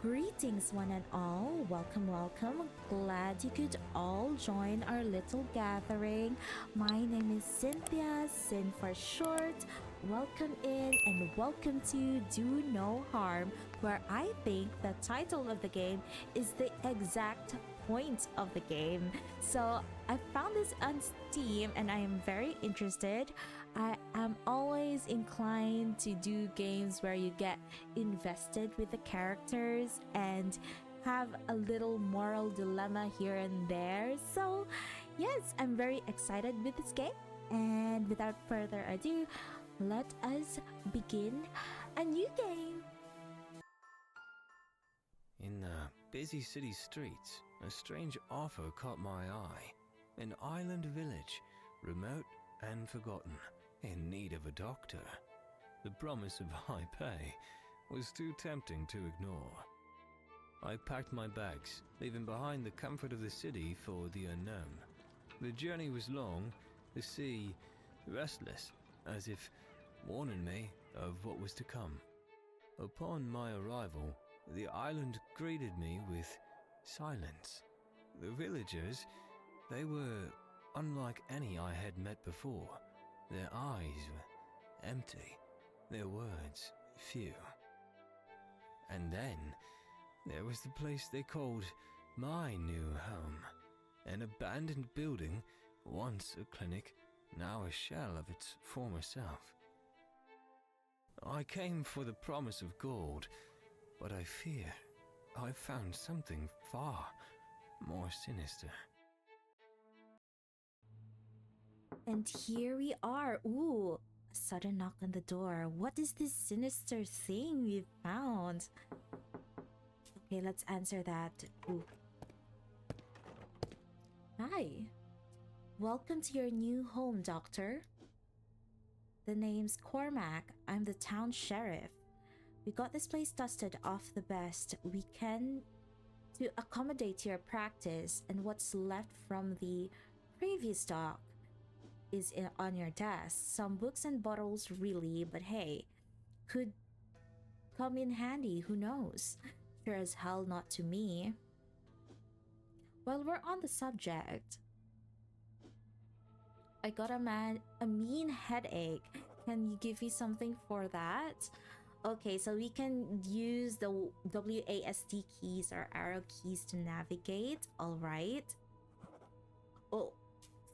Greetings, one and all. Welcome, welcome. Glad you could all join our little gathering. My name is Cynthia, Sin for short. Welcome in and welcome to Do No Harm, where I think the title of the game is the exact point of the game. So I found this on Steam and I am very interested. I am always inclined to do games where you get invested with the characters and have a little moral dilemma here and there. So yes, I'm very excited with this game, and without further ado, let us begin a new game. In the busy city streets, a strange offer caught my eye. An island village, remote and forgotten, in need of a doctor. The promise of high pay was too tempting to ignore. I packed my bags, leaving behind the comfort of the city for the unknown. The journey was long, the sea restless, as if warning me of what was to come. Upon my arrival, the island greeted me with silence. The villagers, they were unlike any I had met before. Their eyes were empty, their words few. And then there was the place they called my new home, an abandoned building, once a clinic, now a shell of its former self. I came for the promise of gold, but I fear I found something far more sinister. And here we are. Ooh, a sudden knock on the door. What is this sinister thing we found? Okay, let's answer that. Ooh. Hi. Welcome to your new home, Doctor. The name's Cormac. I'm the town sheriff. We got this place dusted off the best we can to accommodate your practice, and what's left from the previous stock is on your desk. Some books and bottles, really, but hey, could come in handy, who knows? Sure as hell not to me. While we're on the subject, I got a mean headache. Can you give me something for that? Okay, so we can use the WASD keys or arrow keys to navigate. All right. Oh,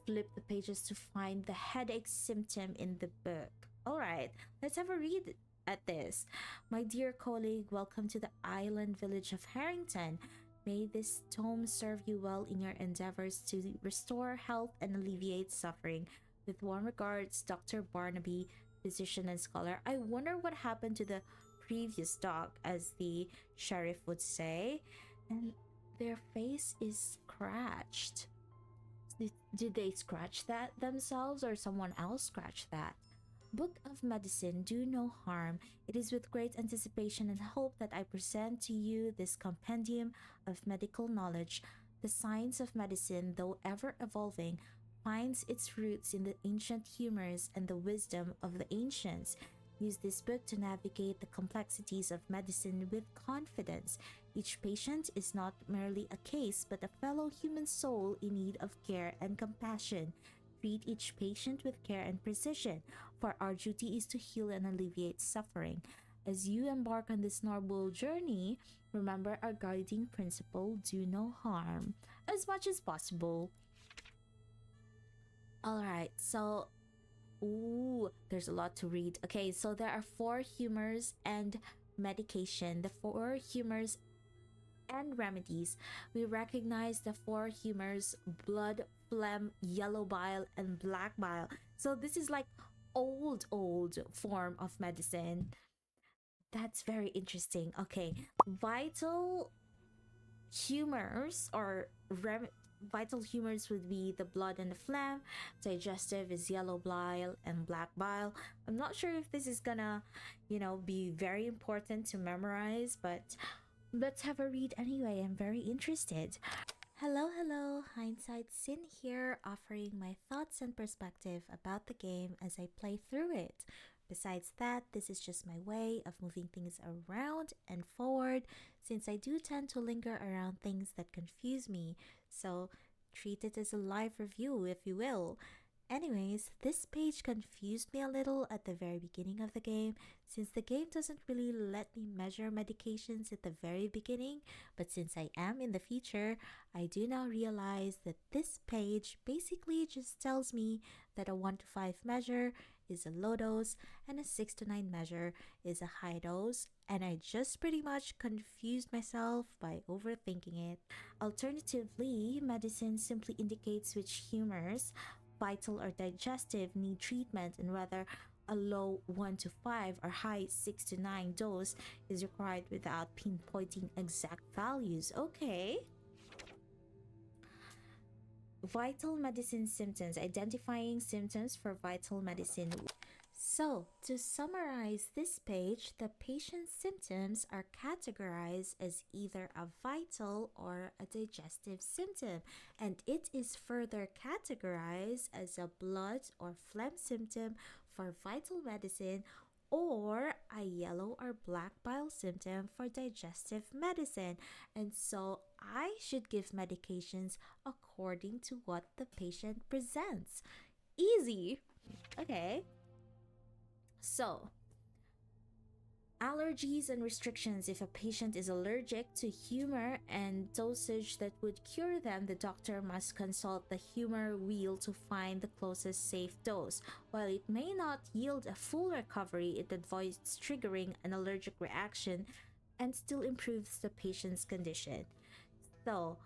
flip the pages to find the headache symptom in the book. All right, let's have a read at this. My dear colleague, welcome to the island village of Harrington. May this tome serve you well in your endeavors to restore health and alleviate suffering. With warm regards, Dr. Barnaby, physician and scholar. I wonder what happened to the previous doc, as the sheriff would say. And their face is scratched. Did they scratch that themselves or someone else scratched that? Book of Medicine, Do No Harm. It is with great anticipation and hope that I present to you this compendium of medical knowledge. The science of medicine, though ever evolving, finds its roots in the ancient humors and the wisdom of the ancients. Use this book to navigate the complexities of medicine with confidence. Each patient is not merely a case, but a fellow human soul in need of care and compassion. Treat each patient with care and precision, for our duty is to heal and alleviate suffering. As you embark on this noble journey, remember our guiding principle: do no harm, as much as possible. Alright, so ooh, there's a lot to read. Okay, so there are 4 humors and medication. The 4 humors and remedies. We recognize the 4 humors: blood, phlegm, yellow bile, and black bile. So this is like old form of medicine. That's very interesting. Okay, vital humors or vital humors would be the blood and the phlegm. Digestive is yellow bile and black bile. I'm not sure if this is gonna, be very important to memorize, but let's have a read anyway. I'm very interested. Hello, Hindsight Sin here, offering my thoughts and perspective about the game as I play through it. Besides that, this is just my way of moving things around and forward since I do tend to linger around things that confuse me. So treat it as a live review, if you will. Anyways, this page confused me a little at the very beginning of the game since the game doesn't really let me measure medications at the very beginning, but since I am in the future, I do now realize that this page basically just tells me that a 1 to 5 measure is a low dose and a 6 to 9 measure is a high dose, and I just pretty much confused myself by overthinking it. Alternatively, medicine simply indicates which humors, vital or digestive, need treatment and whether a low 1 to 5 or high 6 to 9 dose is required without pinpointing exact values. Okay. Vital medicine symptoms, identifying symptoms for vital medicine. So, to summarize this page, the patient's symptoms are categorized as either a vital or a digestive symptom, and it is further categorized as a blood or phlegm symptom for vital medicine or a yellow or black bile symptom for digestive medicine. And so I should give medications according to what the patient presents. Easy. Okay. So, allergies and restrictions. If a patient is allergic to humor and dosage that would cure them, the doctor must consult the humor wheel to find the closest safe dose. While it may not yield a full recovery, it avoids triggering an allergic reaction and still improves the patient's condition. So,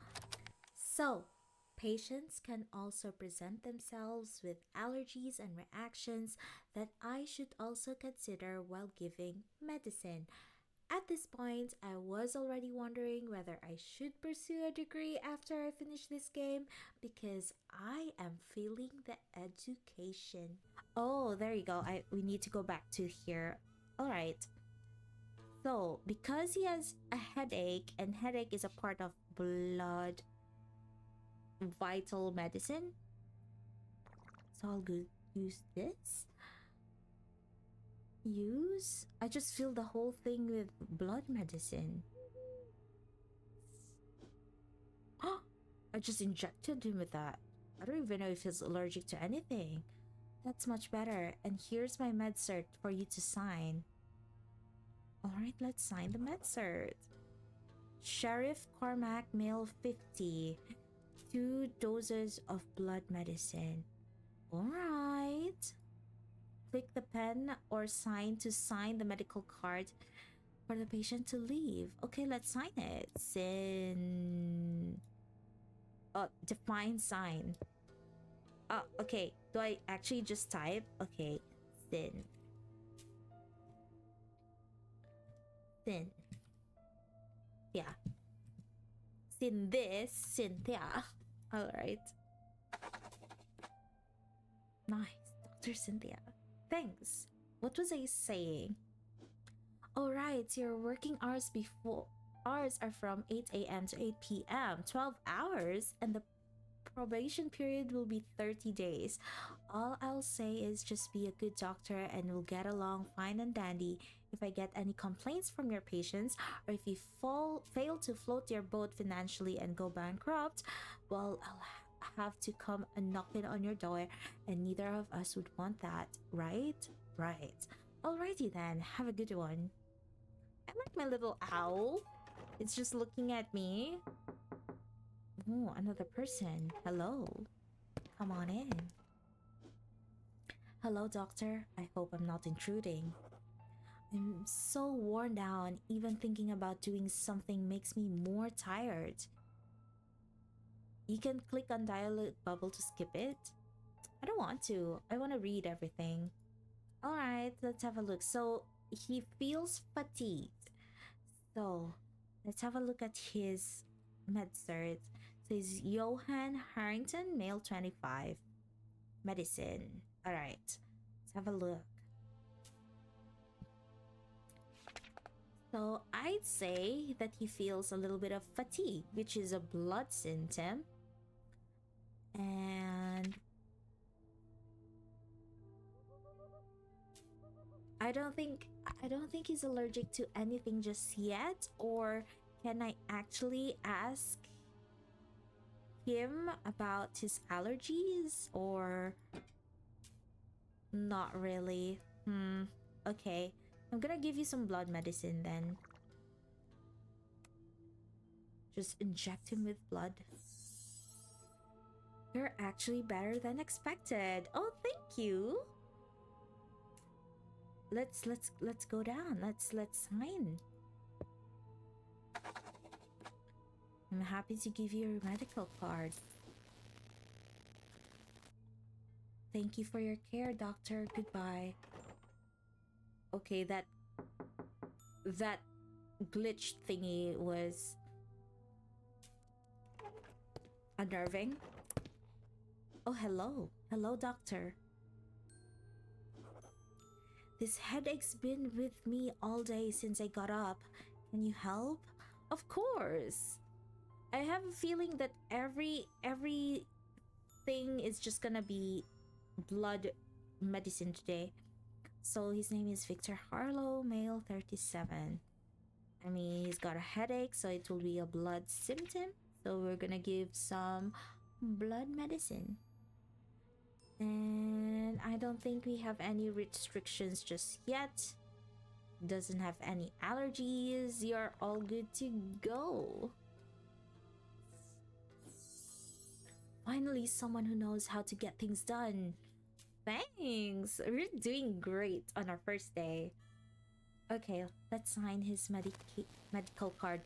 patients can also present themselves with allergies and reactions that I should also consider while giving medicine. At this point, I was already wondering whether I should pursue a degree after I finish this game because I am feeling the education. Oh, there you go. We need to go back to here. All right. So, because he has a headache, and headache is a part of blood vital medicine, so I'll go use this. I just fill the whole thing with blood medicine. I just injected him with that. I don't even know if he's allergic to anything. That's much better. And here's my med cert for you to sign. Alright, let's sign the med cert. Sheriff Cormac, male 50. 2 doses of blood medicine. Alright. Click the pen or sign to sign the medical card for the patient to leave. Okay, let's sign it. Define sign. Okay. Do I actually just type? Okay. Sin. Yeah. Cynthia. Alright. Nice. Dr. Cynthia. Thanks. What was I saying? Alright, your working hours are from 8 a.m. to 8 p.m. 12 hours, and the probation period will be 30 days. All I'll say is just be a good doctor and we'll get along fine and dandy. If I get any complaints from your patients, or if you fail to float your boat financially and go bankrupt, well, I'll have to come and knock it on your door, and neither of us would want that, right? Right. Alrighty then, have a good one. I like my little owl. It's just looking at me. Oh, another person. Hello. Come on in. Hello, doctor. I hope I'm not intruding. I'm so worn down. Even thinking about doing something makes me more tired. You can click on dialog bubble to skip it. I don't want to. I want to read everything. Alright, let's have a look. So, he feels fatigued. So, let's have a look at his med cert. So, it's Johan Harrington, male 25. Medicine. Alright, let's have a look. So, I'd say that he feels a little bit of fatigue, which is a blood symptom. And I don't think he's allergic to anything just yet. Or can I actually ask him about his allergies, or not really? Okay, I'm gonna give you some blood medicine then. Just inject him with blood. You're actually better than expected. Oh, thank you. Let's go down. Let's sign. I'm happy to give you your medical card. Thank you for your care, doctor. Goodbye. Okay, that glitch thingy was unnerving. Oh, hello. Hello, doctor. This headache's been with me all day since I got up. Can you help? Of course. I have a feeling that every thing is just gonna be blood medicine today. So his name is Victor Harlow, male, 37. I mean, he's got a headache, so it will be a blood symptom. So we're gonna give some blood medicine. And I don't think we have any restrictions just yet. Doesn't have any allergies. You're all good to go. Finally, someone who knows how to get things done. Thanks. We're doing great on our first day. Okay, let's sign his medical card.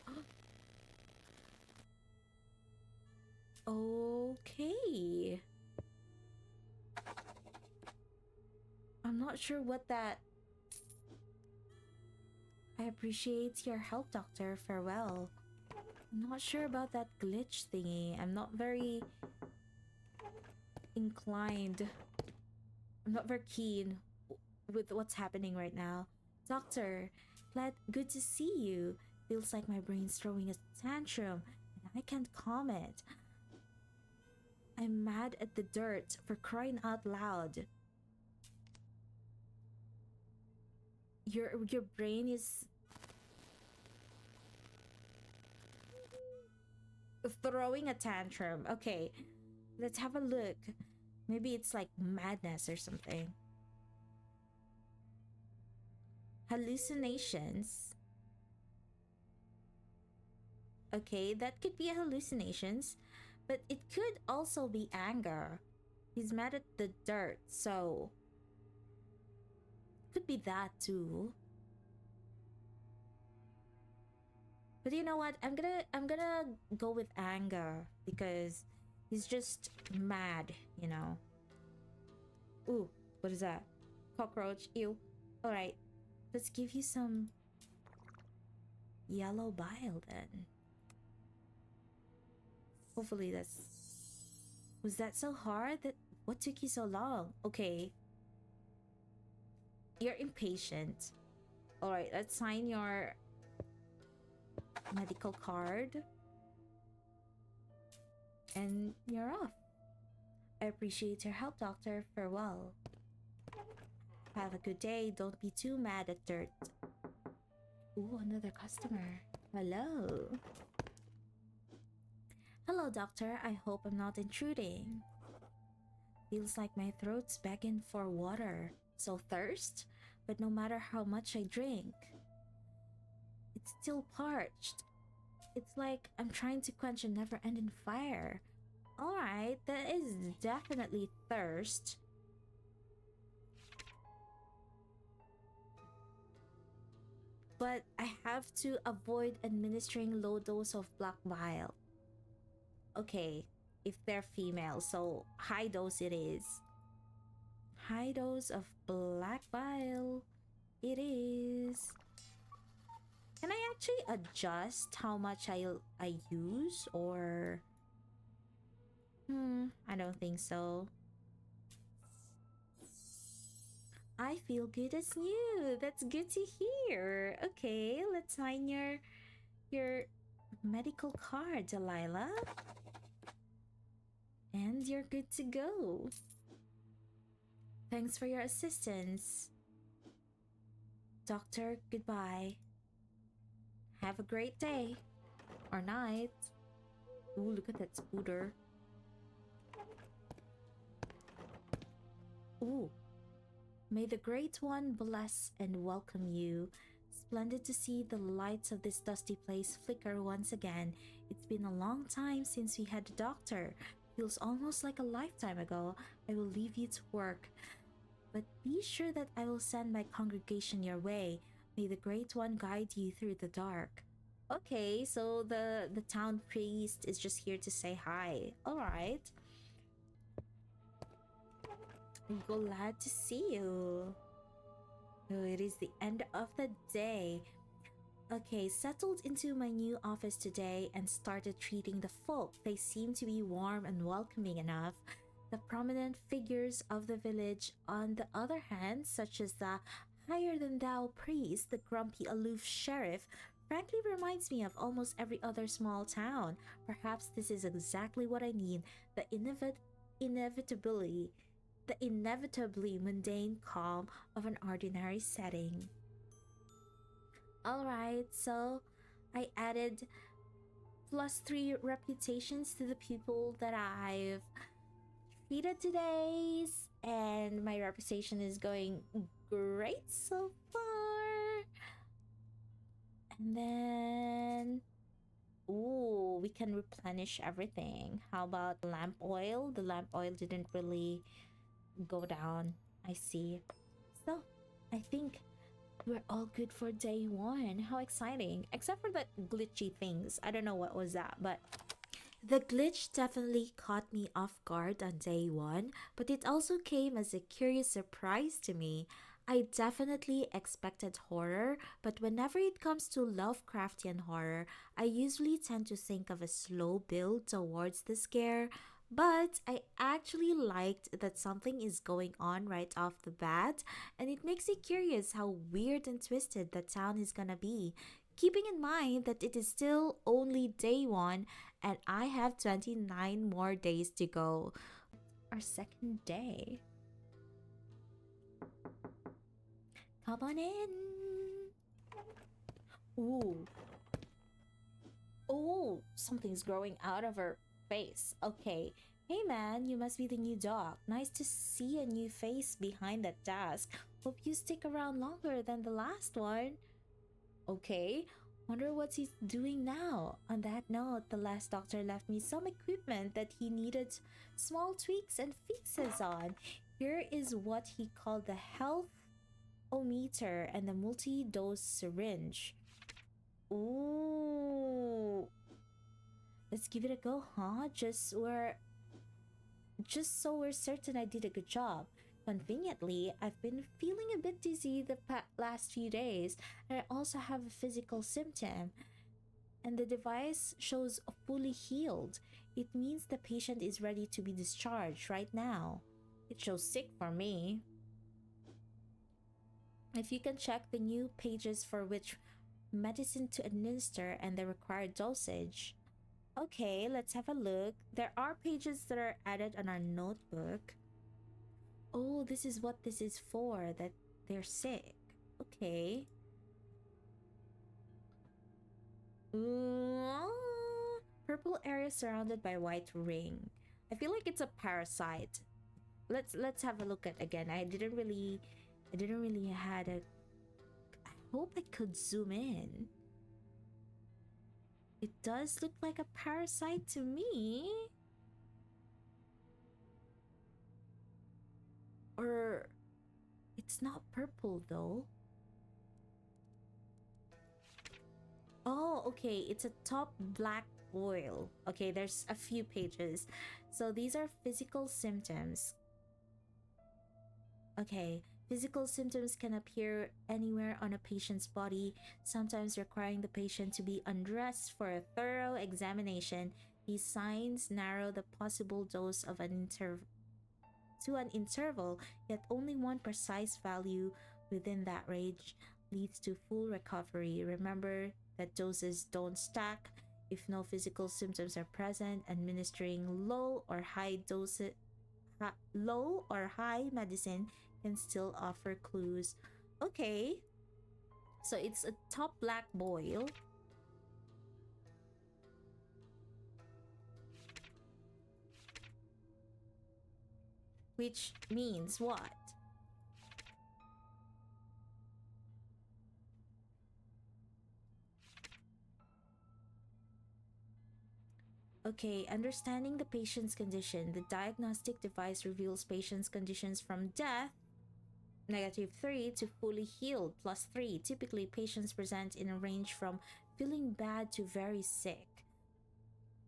Okay. I'm not sure what that... I appreciate your help, doctor. Farewell. I'm not sure about that glitch thingy. I'm not very inclined. I'm not very keen with what's happening right now. Doctor, good to see you. Feels like my brain's throwing a tantrum and I can't calm it. I'm mad at the dirt, for crying out loud. Your brain is throwing a tantrum. Okay, let's have a look. Maybe it's like madness or something. Hallucinations. Okay, that could be hallucinations, but it could also be anger. He's mad at the dirt, so could be that too. But you know what? I'm gonna go with anger because he's just mad, you know. Ooh, what is that? Cockroach. Ew. Alright, let's give you some yellow bile then. Hopefully that's... Was that so hard? What took you so long? Okay. You're impatient. Alright, let's sign your medical card. And you're off. I appreciate your help, doctor. Farewell. Have a good day. Don't be too mad at dirt. Ooh, another customer. Hello. Hello, doctor. I hope I'm not intruding. Feels like my throat's begging for water. So thirst, but no matter how much I drink, it's still parched. It's like I'm trying to quench a never-ending fire. Alright, that is definitely thirst. But I have to avoid administering low dose of black bile. Okay, if they're female, so high dose it is. High dose of black bile it is. Can I actually adjust how much I use, or... I don't think so. I feel good as new. That's good to hear. Okay, let's sign your medical card, Delilah. And you're good to go. Thanks for your assistance. Doctor, goodbye. Have a great day. Or night. Ooh, look at that scooter. Ooh. May the Great One bless and welcome you. Splendid to see the lights of this dusty place flicker once again. It's been a long time since we had a doctor. Feels almost like a lifetime ago. I will leave you to work. But be sure that I will send my congregation your way. May the Great One guide you through the dark. Okay, so the town priest is just here to say hi. Alright. Glad to see you. Oh, it is the end of the day. Okay, settled into my new office today and started treating the folk. They seem to be warm and welcoming enough. The prominent figures of the village, on the other hand, such as the higher-than-thou priest, the grumpy, aloof sheriff, frankly reminds me of almost every other small town. Perhaps this is exactly what I need, the inevitably mundane calm of an ordinary setting. Alright, so I added +3 reputations to the people that I've treated today, and my reputation is going great so far. And then, ooh, we can replenish everything. How about lamp oil? The lamp oil didn't really go down. I see. So, I think we're all good for day 1. How exciting. Except for the glitchy things. I don't know what was that, but the glitch definitely caught me off guard on day 1, but it also came as a curious surprise to me. I definitely expected horror, but whenever it comes to Lovecraftian horror, I usually tend to think of a slow build towards the scare. But I actually liked that something is going on right off the bat, and it makes me curious how weird and twisted the town is gonna be. Keeping in mind that it is still only day 1 and I have 29 more days to go. Our second day. Come on in. Ooh. Oh, something's growing out of her face. Okay. Hey man, you must be the new doc. Nice to see a new face behind that desk. Hope you stick around longer than the last one. Okay. Wonder what he's doing now. On that note, the last doctor left me some equipment that he needed small tweaks and fixes on. Here is what he called the health ~O·meter and the multi-dose syringe. Ooh. Let's give it a go, huh? Just so we're certain I did a good job. Conveniently, I've been feeling a bit dizzy the last few days, and I also have a physical symptom. And the device shows fully healed. It means the patient is ready to be discharged right now. It shows sick for me. If you can check the new pages for which medicine to administer and the required dosage. Okay, let's have a look. There are pages that are added on our notebook. Oh, this is what this is for, that they're sick. Okay. Ooh, purple area surrounded by white ring. I feel like it's a parasite. Let's have a look at again. I didn't really had a. I hope I could zoom in. It does look like a parasite to me. Or it's not purple though. Oh, okay. It's a top black boil. Okay, there's a few pages. So these are physical symptoms. Okay. Physical symptoms can appear anywhere on a patient's body, sometimes requiring the patient to be undressed for a thorough examination. These signs narrow the possible dose of an interval, yet only one precise value within that range leads to full recovery. Remember that doses don't stack. If no physical symptoms are present, administering low or high medicine can still offer clues. Okay. So it's a top black boil. Which means what? Okay, understanding the patient's condition. The diagnostic device reveals patient's conditions from death, -3, to fully healed, +3. Typically, patients present in a range from feeling bad to very sick,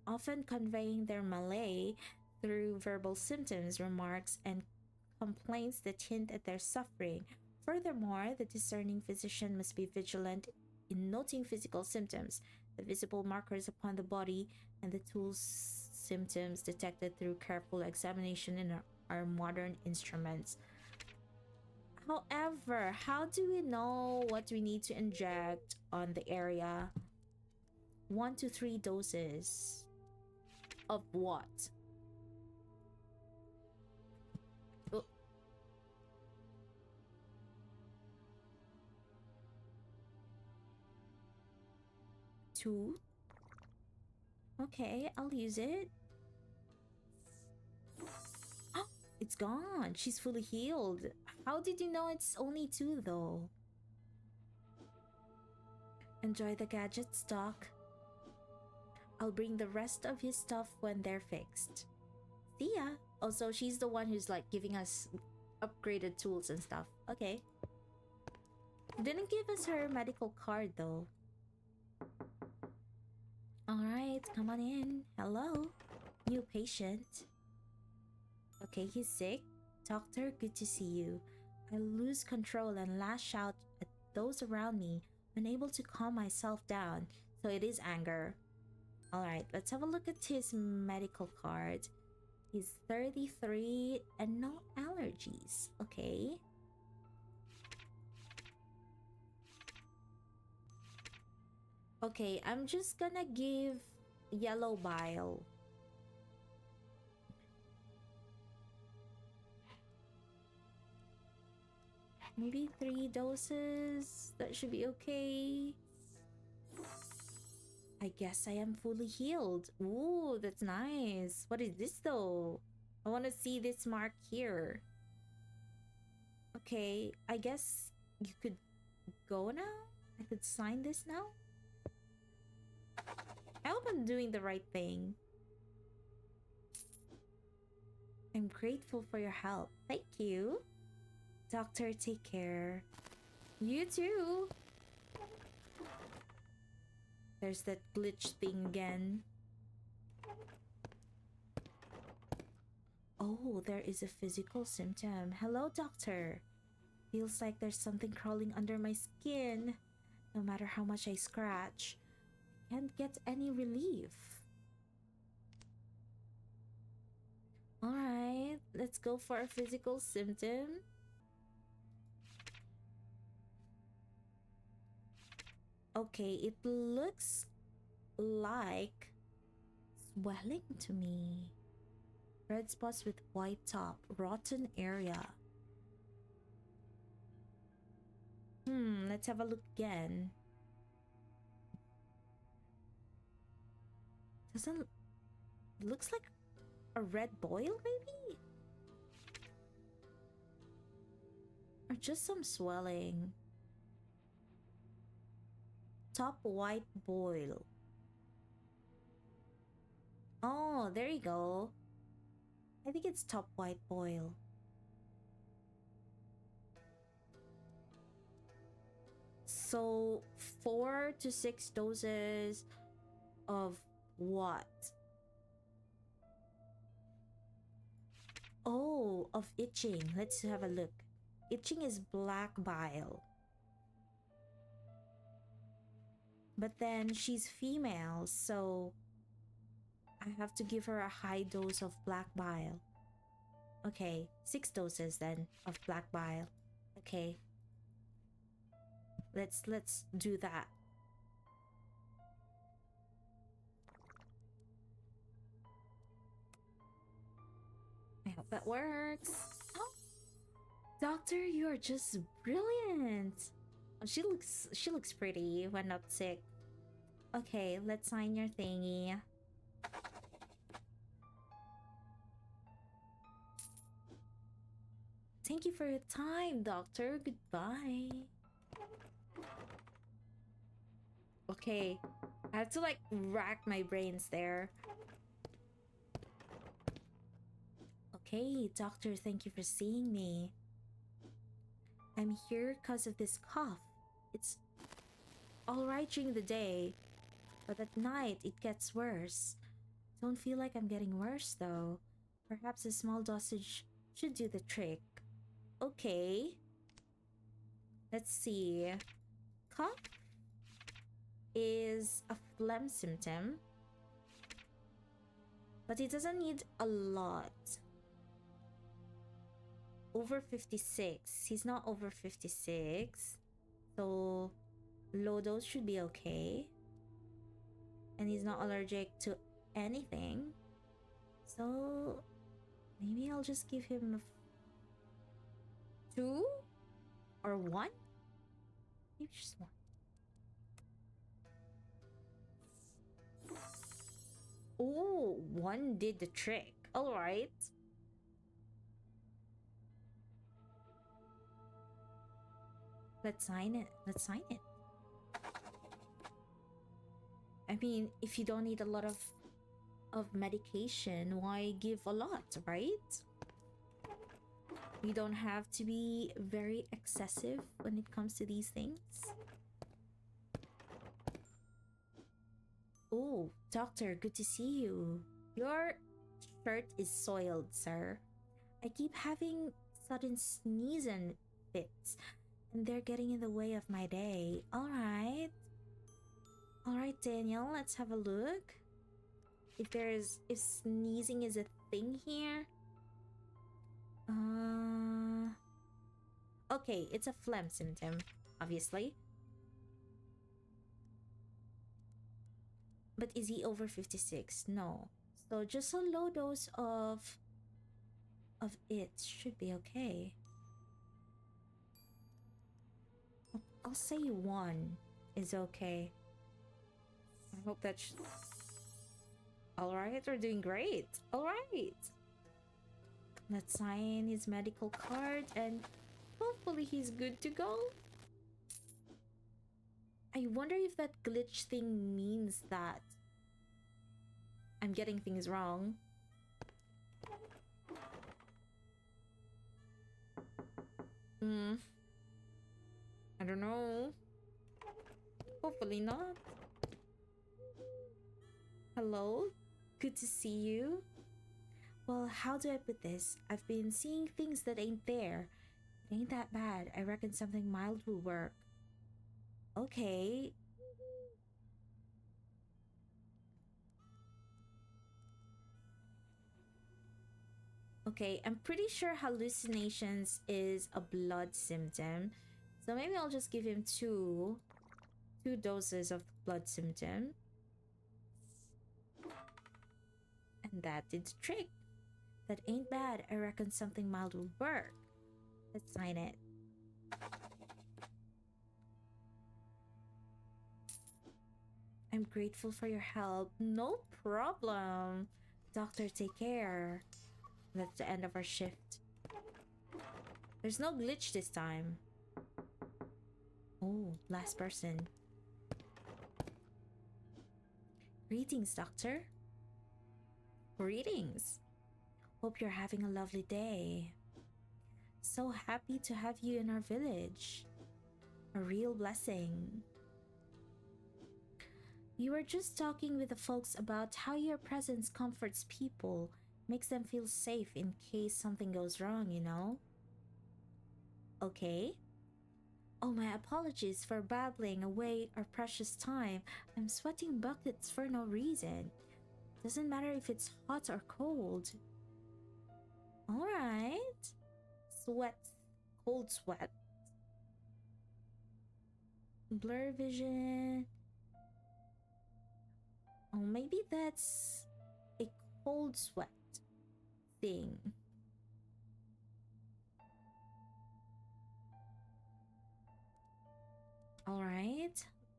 often conveying their malay through verbal symptoms, remarks, and complaints that hint at their suffering. Furthermore, the discerning physician must be vigilant in noting physical symptoms, the visible markers upon the body, and the tools symptoms detected through careful examination in our modern instruments. However, how do we know what we need to inject on the area? 1 to 3 doses of what? Oh. Two. Okay, I'll use it. Oh, it's gone. She's fully healed. How did you know it's only 2 though? Enjoy the gadgets, Doc. I'll bring the rest of his stuff when they're fixed. See ya. Also, she's the one who's like giving us upgraded tools and stuff. Okay. Didn't give us her medical card though. Alright, come on in. Hello. New patient. Okay, he's sick. Doctor, good to see you. I lose control and lash out at those around me, unable to calm myself down. So it is anger. Alright, let's have a look at his medical card. He's 33 and no allergies. Okay. Okay, I'm just gonna give yellow bile. Maybe 3 doses. That should be okay. I guess I am fully healed. Ooh, that's nice. What is this though? I want to see this mark here. Okay, I guess you could go now? I could sign this now? I hope I'm doing the right thing. I'm grateful for your help. Thank you. Doctor, take care. You too. There's that glitch thing again. Oh, there is a physical symptom. Hello, doctor. Feels like there's something crawling under my skin. No matter how much I scratch, I can't get any relief. Alright, let's go for a physical symptom. Okay, it looks like swelling to me. Red spots with white top, rotten area. Let's have a look again. Looks like a red boil maybe? Or just some swelling. Top white boil. Oh, there you go. I think it's top white boil. So 4 to 6 doses of what? Oh, of itching. Let's have a look. Itching is black bile. But then she's female, so I have to give her a high dose of black bile. Okay, 6 doses then of black bile. Okay. Let's do that. I hope that works. Oh, doctor, you are just brilliant. She looks pretty when not sick. Okay, let's sign your thingy. Thank you for your time, doctor. Goodbye. Okay, I have to like rack my brains there. Okay, doctor, thank you for seeing me. I'm here because of this cough. It's alright during the day, but at night it gets worse. Don't feel like I'm getting worse though. Perhaps a small dosage should do the trick. Okay. Let's see. Cough is a phlegm symptom, but it doesn't need a lot. Over 56. He's not over 56. So low dose should be okay. And he's not allergic to anything. So maybe I'll just give him 2 or 1? Maybe just 1. Oh, 1 did the trick. All right. Let's sign it. Let's sign it. I mean, if you don't need a lot of medication, why give a lot, right? You don't have to be very excessive when it comes to these things. Oh, doctor, good to see you. Your shirt is soiled, sir. I keep having sudden sneezing fits, and they're getting in the way of my day. Alright. Alright, Daniel, let's have a look. If sneezing is a thing here. Okay, it's a phlegm symptom, obviously. But is he over 56? No. So just a low dose of it should be okay. I'll say 1 is okay. I hope that's... Alright, we're doing great. Alright. Let's sign his medical card and hopefully he's good to go. I wonder if that glitch thing means that I'm getting things wrong. I don't know. Hopefully not. Hello? Good to see you. Well, how do I put this? I've been seeing things that ain't there. It ain't that bad. I reckon something mild will work. Okay. Okay, I'm pretty sure hallucinations is a blood symptom. So maybe I'll just give him 2 doses of the blood symptom. And that did the trick. That ain't bad. I reckon something mild will work. Let's sign it. I'm grateful for your help. No problem. Doctor, take care. That's the end of our shift. There's no glitch this time. Oh, last person. Greetings, doctor. Greetings. Hope you're having a lovely day. So happy to have you in our village. A real blessing. You were just talking with the folks about how your presence comforts people, makes them feel safe in case something goes wrong, you know? Okay. Oh, my apologies for babbling away our precious time. I'm sweating buckets for no reason. Doesn't matter if it's hot or cold. Alright. Sweat. Cold sweat. Blur vision. Oh, maybe that's a cold sweat thing. All right.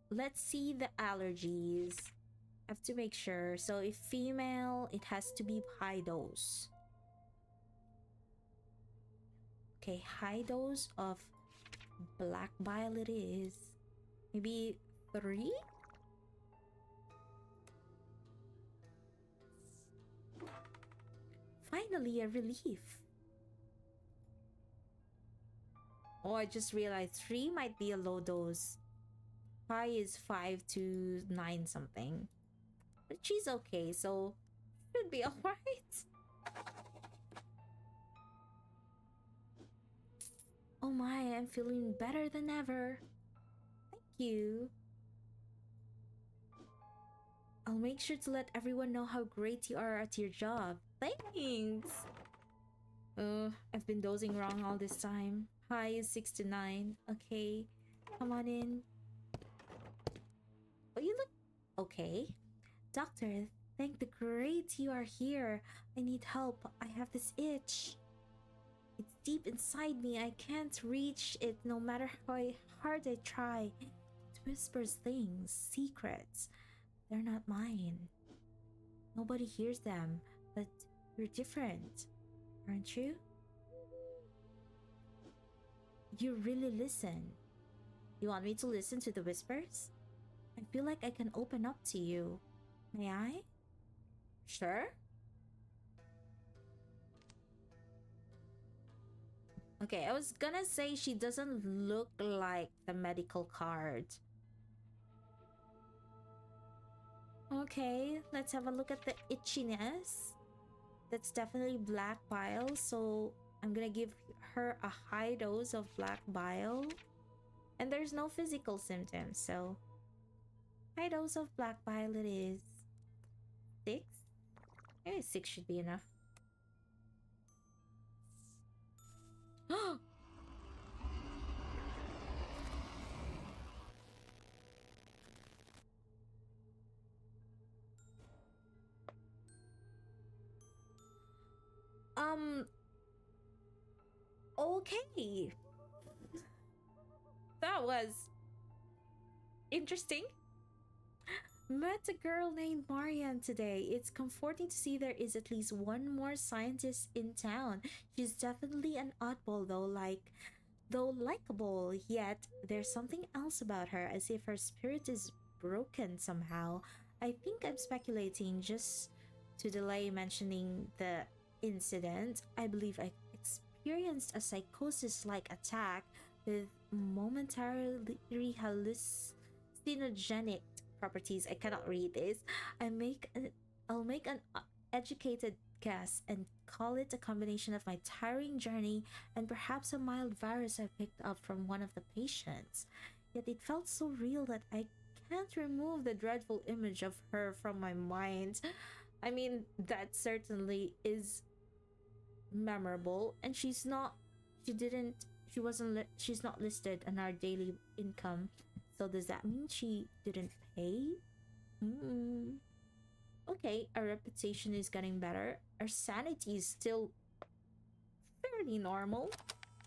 Let's see the allergies. I have to make sure. So if female, it has to be high dose. Okay, high dose of black bile it is. Maybe 3? Finally, a relief. Oh, I just realized 3 might be a low dose. High is 5 to 9 something. But she's okay, so should be alright. Oh my, I'm feeling better than ever. Thank you. I'll make sure to let everyone know how great you are at your job. Thanks! I've been dozing wrong all this time. High is 6 to 9. Okay, come on in. Oh, you look okay. Doctor, thank the great you are here. I need help. I have this itch. It's deep inside me. I can't reach it no matter how hard I try. It whispers things, secrets. They're not mine. Nobody hears them, but you're different, aren't you? You really listen. You want me to listen to the whispers? I feel like I can open up to you. May I? Sure. Okay, I was gonna say she doesn't look like the medical card. Okay, let's have a look at the itchiness. That's definitely black bile, so I'm gonna give her a high dose of black bile. And there's no physical symptoms, so high dose of black bile it is. 6? Maybe 6 should be enough. Okay. That was interesting. Met a girl named Marianne today. It's comforting to see there is at least one more scientist in town. She's definitely an oddball though likable, yet there's something else about her, as if her spirit is broken somehow. I think I'm speculating just to delay mentioning the incident. I believe I experienced a psychosis-like attack with momentarily hallucinogenic properties. I cannot read this. I'll make an educated guess and call it a combination of my tiring journey and perhaps a mild virus I picked up from one of the patients. Yet it felt so real that I can't remove the dreadful image of her from my mind. I mean, that certainly is memorable, and she's not listed on our daily income. So does that mean she didn't pay? Okay, our reputation is getting better. Our sanity is still fairly normal.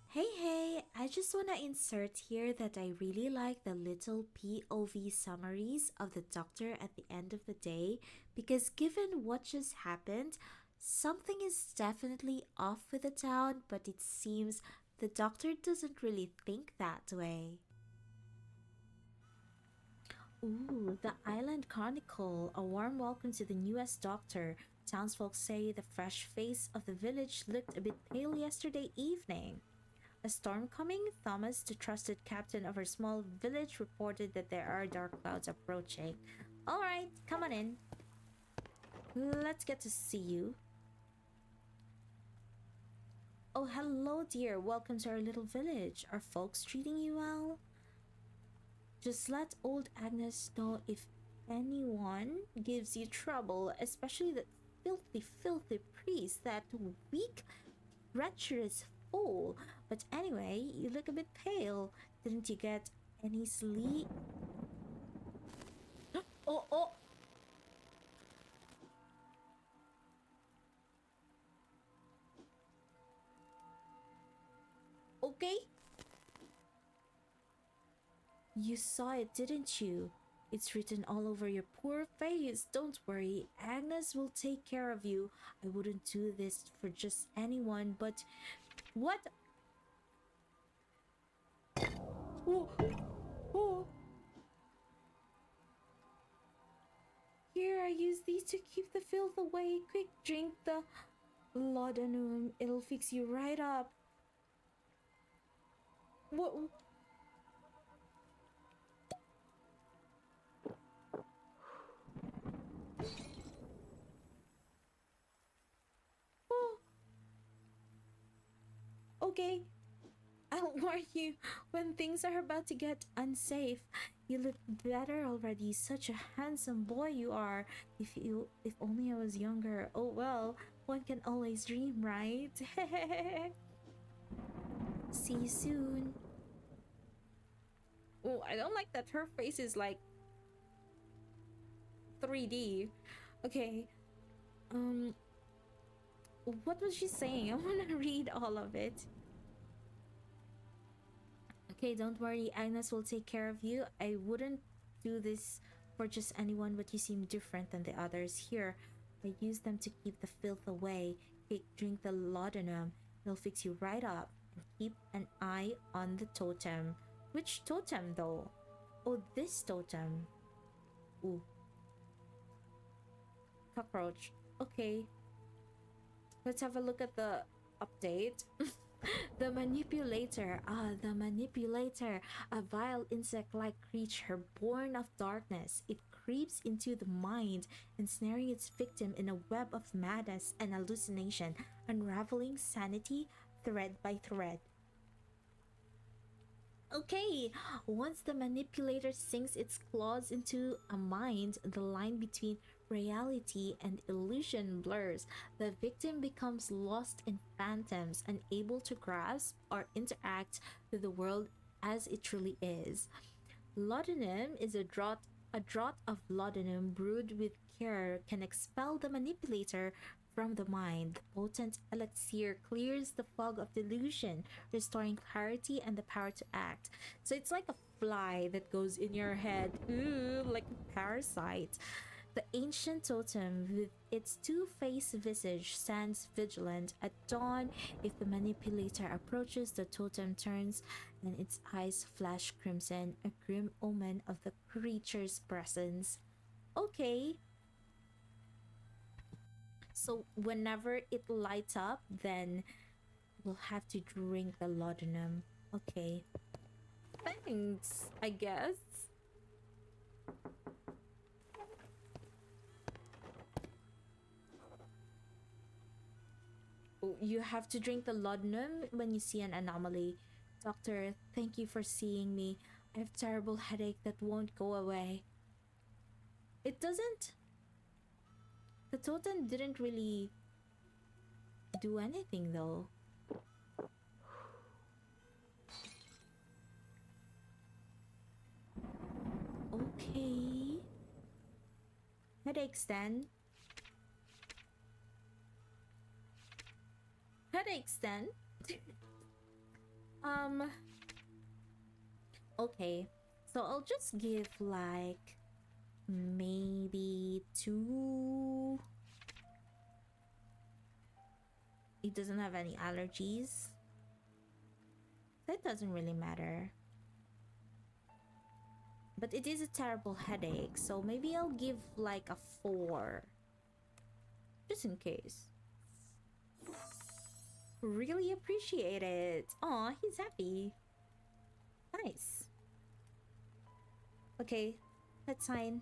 Hey, I just want to insert here that I really like the little POV summaries of the doctor at the end of the day, because given what just happened, something is definitely off with the town, but it seems the doctor doesn't really think that way. Ooh, the Island Chronicle. A warm welcome to the newest doctor. Townsfolk say the fresh face of the village looked a bit pale yesterday evening. A storm coming? Thomas, the trusted captain of our small village, reported that there are dark clouds approaching. Alright, come on in. Let's get to see you. Oh, hello, dear. Welcome to our little village. Are folks treating you well? Just let old Agnes know if anyone gives you trouble, especially that filthy priest, that weak, treacherous fool. But anyway, you look a bit pale. Didn't you get any sleep? Oh! Okay. You saw it, didn't you? It's written all over your poor face. Don't worry, Agnes will take care of you. I wouldn't do this for just anyone, but... What? Oh, oh. Here, I use these to keep the filth away. Quick, drink the laudanum. It'll fix you right up. What? Oh. Okay. I'll warn you when things are about to get unsafe. You look better already. Such a handsome boy you are. If only I was younger. Oh well, one can always dream, right? See you soon. Oh, I don't like that her face is like 3D. Okay. What was she saying? I want to read all of it. Okay, don't worry, Agnes will take care of you. I wouldn't do this for just anyone, but you seem different than the others. Here, I use them to keep the filth away. Drink the laudanum. It'll fix you right up. And keep an eye on the totem. Which totem, though? Oh, this totem. Ooh. Cockroach. Okay. Let's have a look at the update. The manipulator. The manipulator. A vile insect-like creature born of darkness. It creeps into the mind, ensnaring its victim in a web of madness and hallucination, unraveling sanity thread by thread. Okay, once the manipulator sinks its claws into a mind, the line between reality and illusion blurs. The victim becomes lost in phantoms, unable to grasp or interact with the world as it truly is. Laudanum is a draught of laudanum brewed with care can expel the manipulator from the mind. The potent elixir clears the fog of delusion, restoring clarity and the power to act. So it's like a fly that goes in your head. Ooh, like a parasite. The ancient totem, with its two-faced visage, stands vigilant. At dawn, if the manipulator approaches, the totem turns and its eyes flash crimson, a grim omen of the creature's presence. Okay. So whenever it lights up, then we'll have to drink the laudanum. Okay. Thanks, I guess. You have to drink the laudanum when you see an anomaly. Doctor, thank you for seeing me. I have terrible headache that won't go away. It doesn't... The totem didn't really do anything though. Okay. Headaches then. Headaches then. Okay. So I'll just give like maybe 2. It doesn't have any allergies. That doesn't really matter. But it is a terrible headache, so maybe I'll give like a 4. Just in case. Really appreciate it. Aw, he's happy. Nice. Okay, let's sign.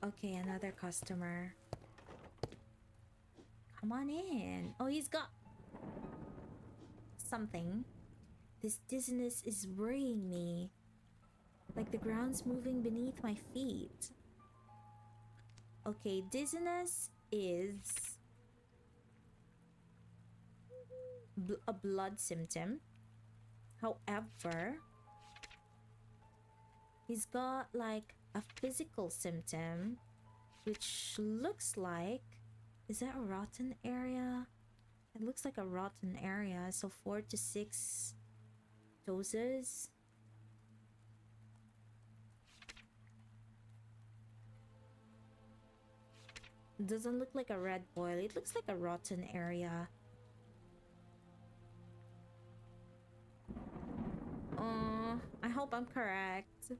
Okay, another customer. Come on in. Oh, he's got something. This dizziness is worrying me. Like the ground's moving beneath my feet. Okay, dizziness is a blood symptom. However, he's got like a physical symptom, which looks like Is that a rotten area? It looks like a rotten area. So 4 to 6 doses. It doesn't look like a red boil. It looks like a rotten area. I hope I'm correct.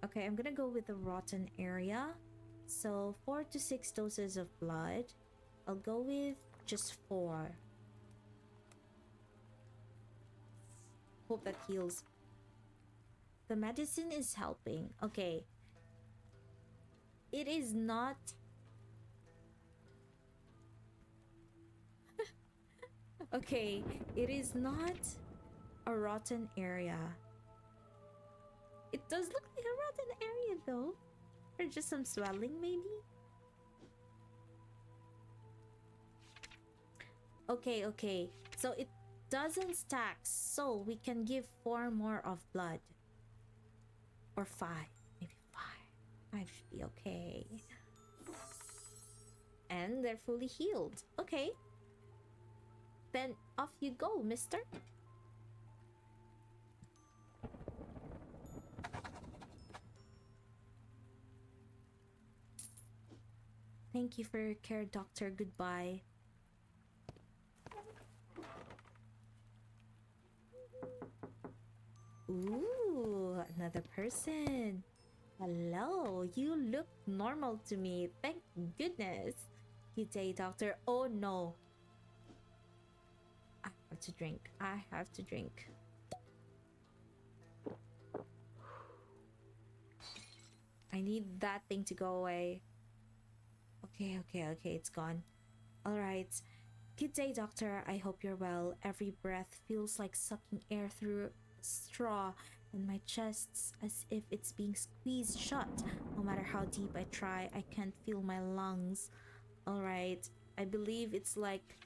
Okay, I'm gonna go with the rotten area. So 4 to 6 doses of blood. I'll go with just 4. Hope that heals. The medicine is helping. Okay. It is not... Okay, it is not a rotten area. It does look like a rotten area though. Or just some swelling maybe? Okay, okay. So it doesn't stack, so we can give 4 more of blood. Or 5. Maybe 5. 5 should be okay. And they're fully healed. Okay. Then off you go, mister. Thank you for your care, doctor. Goodbye. Ooh, another person. Hello, you look normal to me. Thank goodness. Good day, doctor. Oh no. I have to drink. I have to drink. I need that thing to go away. Okay, okay, okay, it's gone. Alright. Good day, doctor. I hope you're well. Every breath feels like sucking air through a straw, and my chest's as if it's being squeezed shut. No matter how deep I try, I can't feel my lungs. Alright. I believe it's like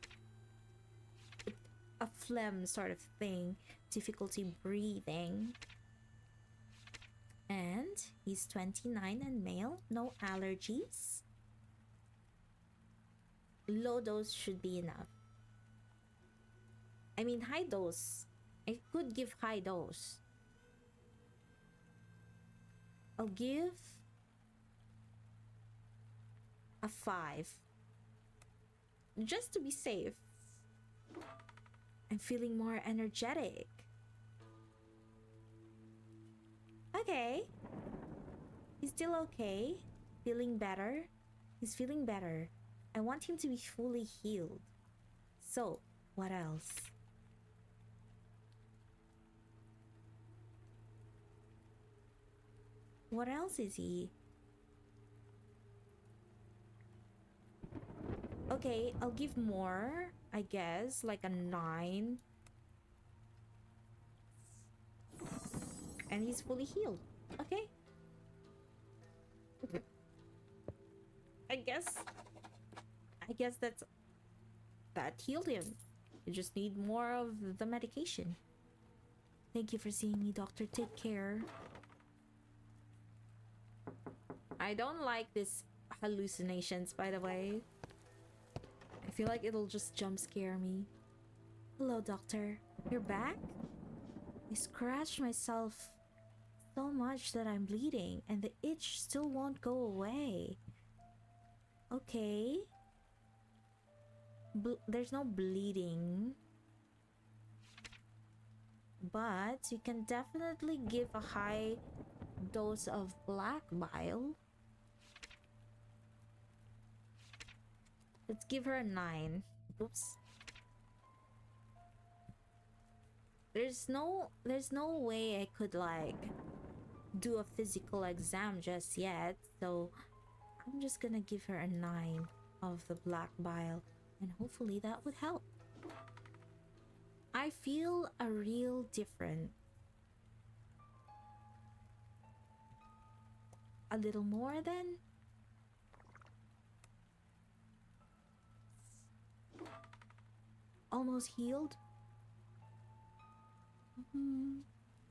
a phlegm sort of thing. Difficulty breathing. And he's 29 and male. No allergies. Low dose should be enough. I mean high dose. I could give high dose. I'll give a 5. Just to be safe. I'm feeling more energetic. Okay. He's still okay. Feeling better. He's feeling better. I want him to be fully healed. So, what else? What else is he? Okay, I'll give more, I guess, like a 9. And he's fully healed. Okay. I guess that healed him. You just need more of the medication. Thank you for seeing me, doctor. Take care. I don't like these hallucinations, by the way. I feel like it'll just jump scare me. Hello, doctor. You're back? I scratched myself so much that I'm bleeding, and the itch still won't go away. Okay. There's no bleeding. But you can definitely give a high dose of black bile. Let's give her a 9. Oops. There's no way I could like do a physical exam just yet, so I'm just gonna give her a 9 of the black bile, and hopefully that would help. I feel a real difference. A little more then? Almost healed?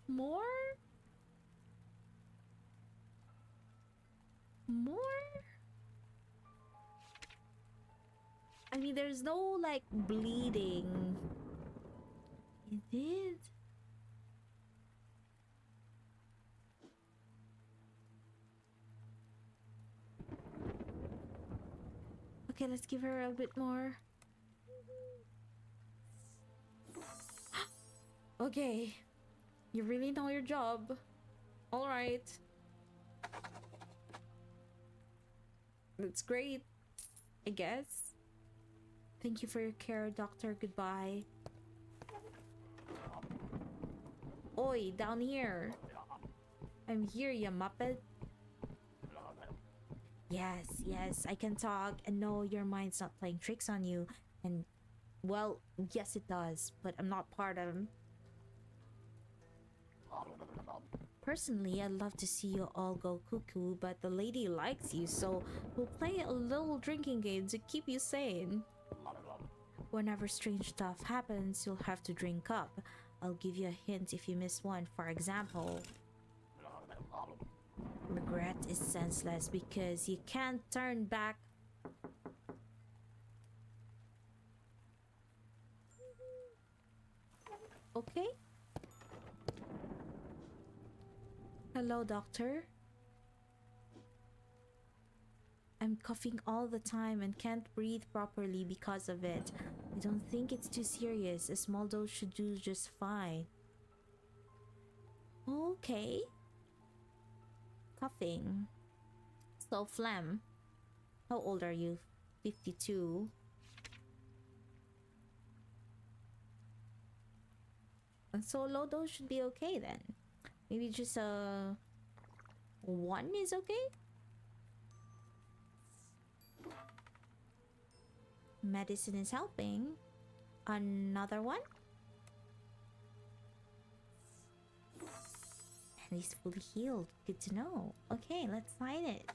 More? More? I mean, there's no like bleeding. It did. Okay, let's give her a bit more. Okay. You really know your job. Alright. That's great, I guess. Thank you for your care, doctor. Goodbye. Oi, down here. I'm here, you muppet. Yes, yes, I can talk, and no, your mind's not playing tricks on you. And, well, yes it does, but I'm not part of them. Personally, I'd love to see you all go cuckoo, but the lady likes you, so we'll play a little drinking game to keep you sane. Whenever strange stuff happens, you'll have to drink up. I'll give you a hint if you miss one. For example, regret is senseless because you can't turn back. Okay? Hello, doctor. I'm coughing all the time and can't breathe properly because of it. I don't think it's too serious. A small dose should do just fine. Okay. Coughing. So, phlegm. How old are you? 52. So low dose should be okay then. Maybe just a 1 is okay? Medicine is helping. Another one? And he's fully healed. Good to know. Okay, let's sign it.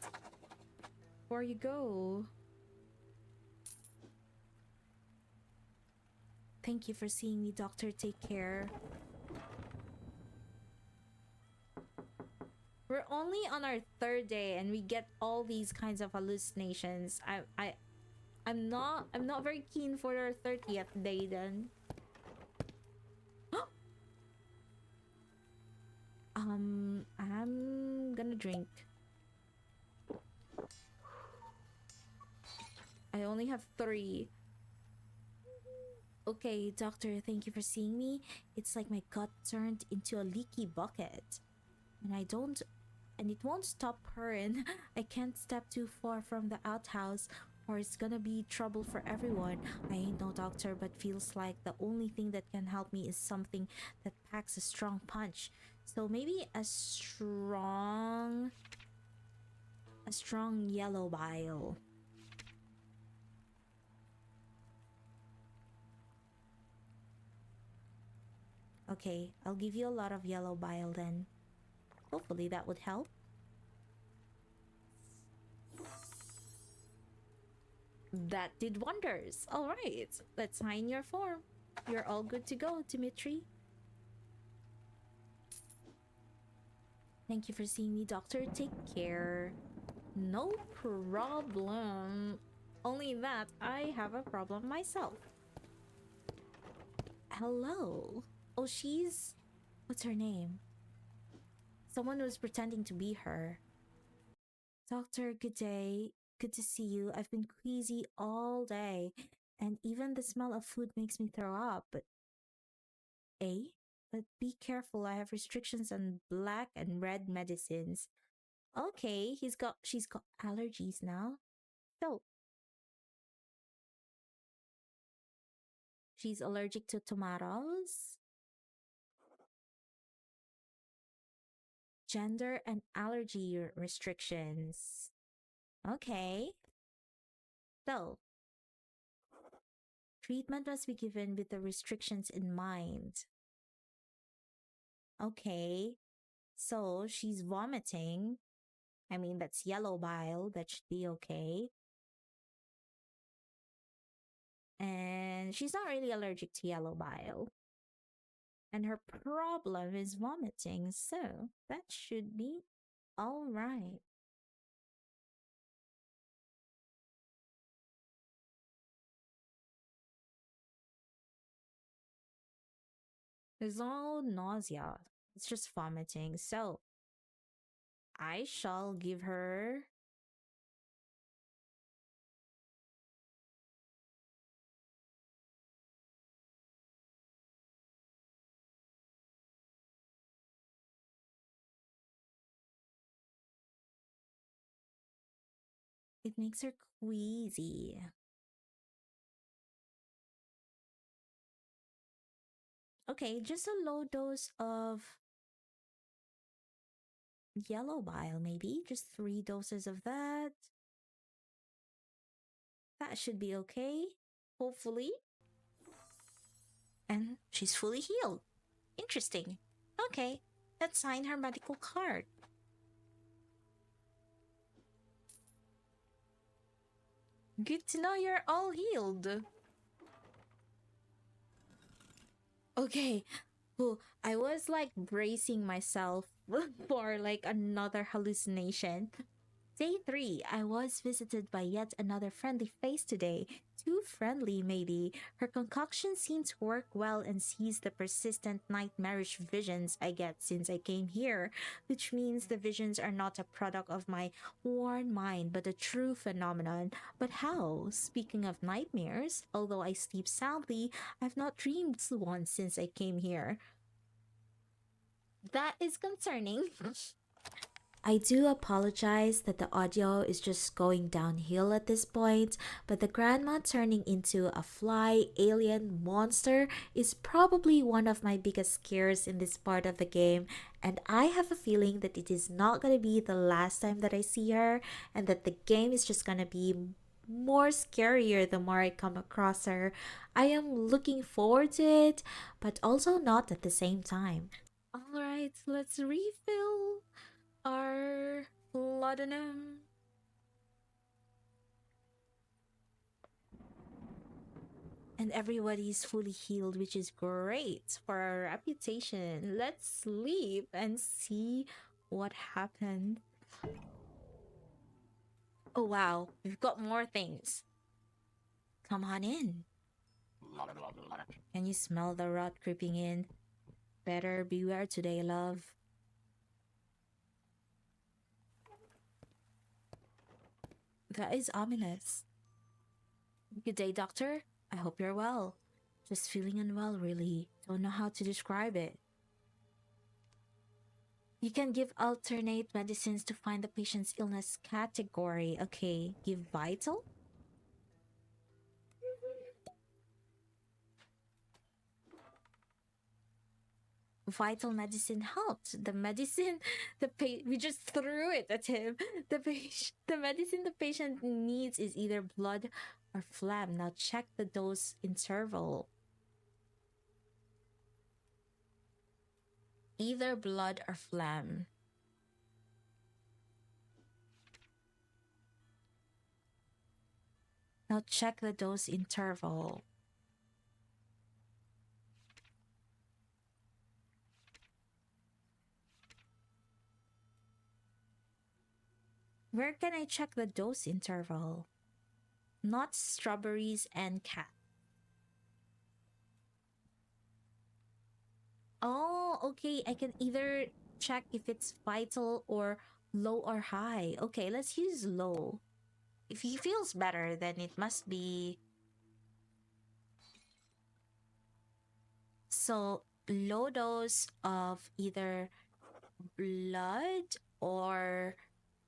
Before you go. Thank you for seeing me, doctor. Take care. We're only on our 3rd day and we get all these kinds of hallucinations. I'm not very keen for our 30th day then. I'm gonna drink. I only have 3. Okay, doctor, thank you for seeing me. It's like my gut turned into a leaky bucket. And it won't stop purring. I can't step too far from the outhouse or it's gonna be trouble for everyone. I ain't no doctor, but feels like the only thing that can help me is something that packs a strong punch. So maybe a strong yellow bile. Okay, I'll give you a lot of yellow bile then. Hopefully that would help. That did wonders. Alright, let's sign your form. You're all good to go, Dimitri. Thank you for seeing me, doctor. Take care. No problem. Only that I have a problem myself. Hello. Oh, she's... What's her name? Someone was pretending to be her. Doctor, good day. Good to see you. I've been queasy all day, and even the smell of food makes me throw up. But be careful. I have restrictions on black and red medicines. Okay, she's got allergies now. So she's allergic to tomatoes. Gender and allergy restrictions. Okay. So, treatment must be given with the restrictions in mind. Okay. So, she's vomiting. I mean, that's yellow bile. That should be okay. And she's not really allergic to yellow bile. And her problem is vomiting. So, that should be all right. There's no nausea. It's just vomiting. So I shall give her. It makes her queasy. Okay, just a low dose of yellow bile, maybe. Just 3 doses of that. That should be okay, hopefully. And she's fully healed. Interesting. Okay, let's sign her medical card. Good to know you're all healed. Okay. Oh, I was like bracing myself for like another hallucination. Day 3, I was visited by yet another friendly face today. Too friendly, maybe. Her concoction seemed to work well and sees the persistent nightmarish visions I get since I came here, which means the visions are not a product of my worn mind, but a true phenomenon. But how? Speaking of nightmares, although I sleep soundly, I've not dreamed once since I came here. That is concerning. I do apologize that the audio is just going downhill at this point, but the grandma turning into a fly alien monster is probably one of my biggest scares in this part of the game, and I have a feeling that it is not going to be the last time that I see her, and that the game is just going to be more scarier the more I come across her. I am looking forward to it, but also not at the same time. Alright, let's refill our laudanum. And everybody's fully healed, which is great for our reputation. Let's sleep and see what happened. Oh wow, we've got more things. Come on in. Can you smell the rot creeping in? Better beware today, love. That is ominous. Good day, doctor. I hope you're well. Just feeling unwell, really. Don't know how to describe it. You can give alternate medicines to find the patient's illness category. Okay, give vital? Vital medicine helped. The medicine we just threw it at him. The medicine the patient needs is either blood or phlegm. Now check the dose interval. Either blood or phlegm. Now check the dose interval. Where can I check the dose interval? Not strawberries and cat. Oh, okay. I can either check if it's vital or low or high. Okay, let's use low. If he feels better, then it must be. So, low dose of either blood or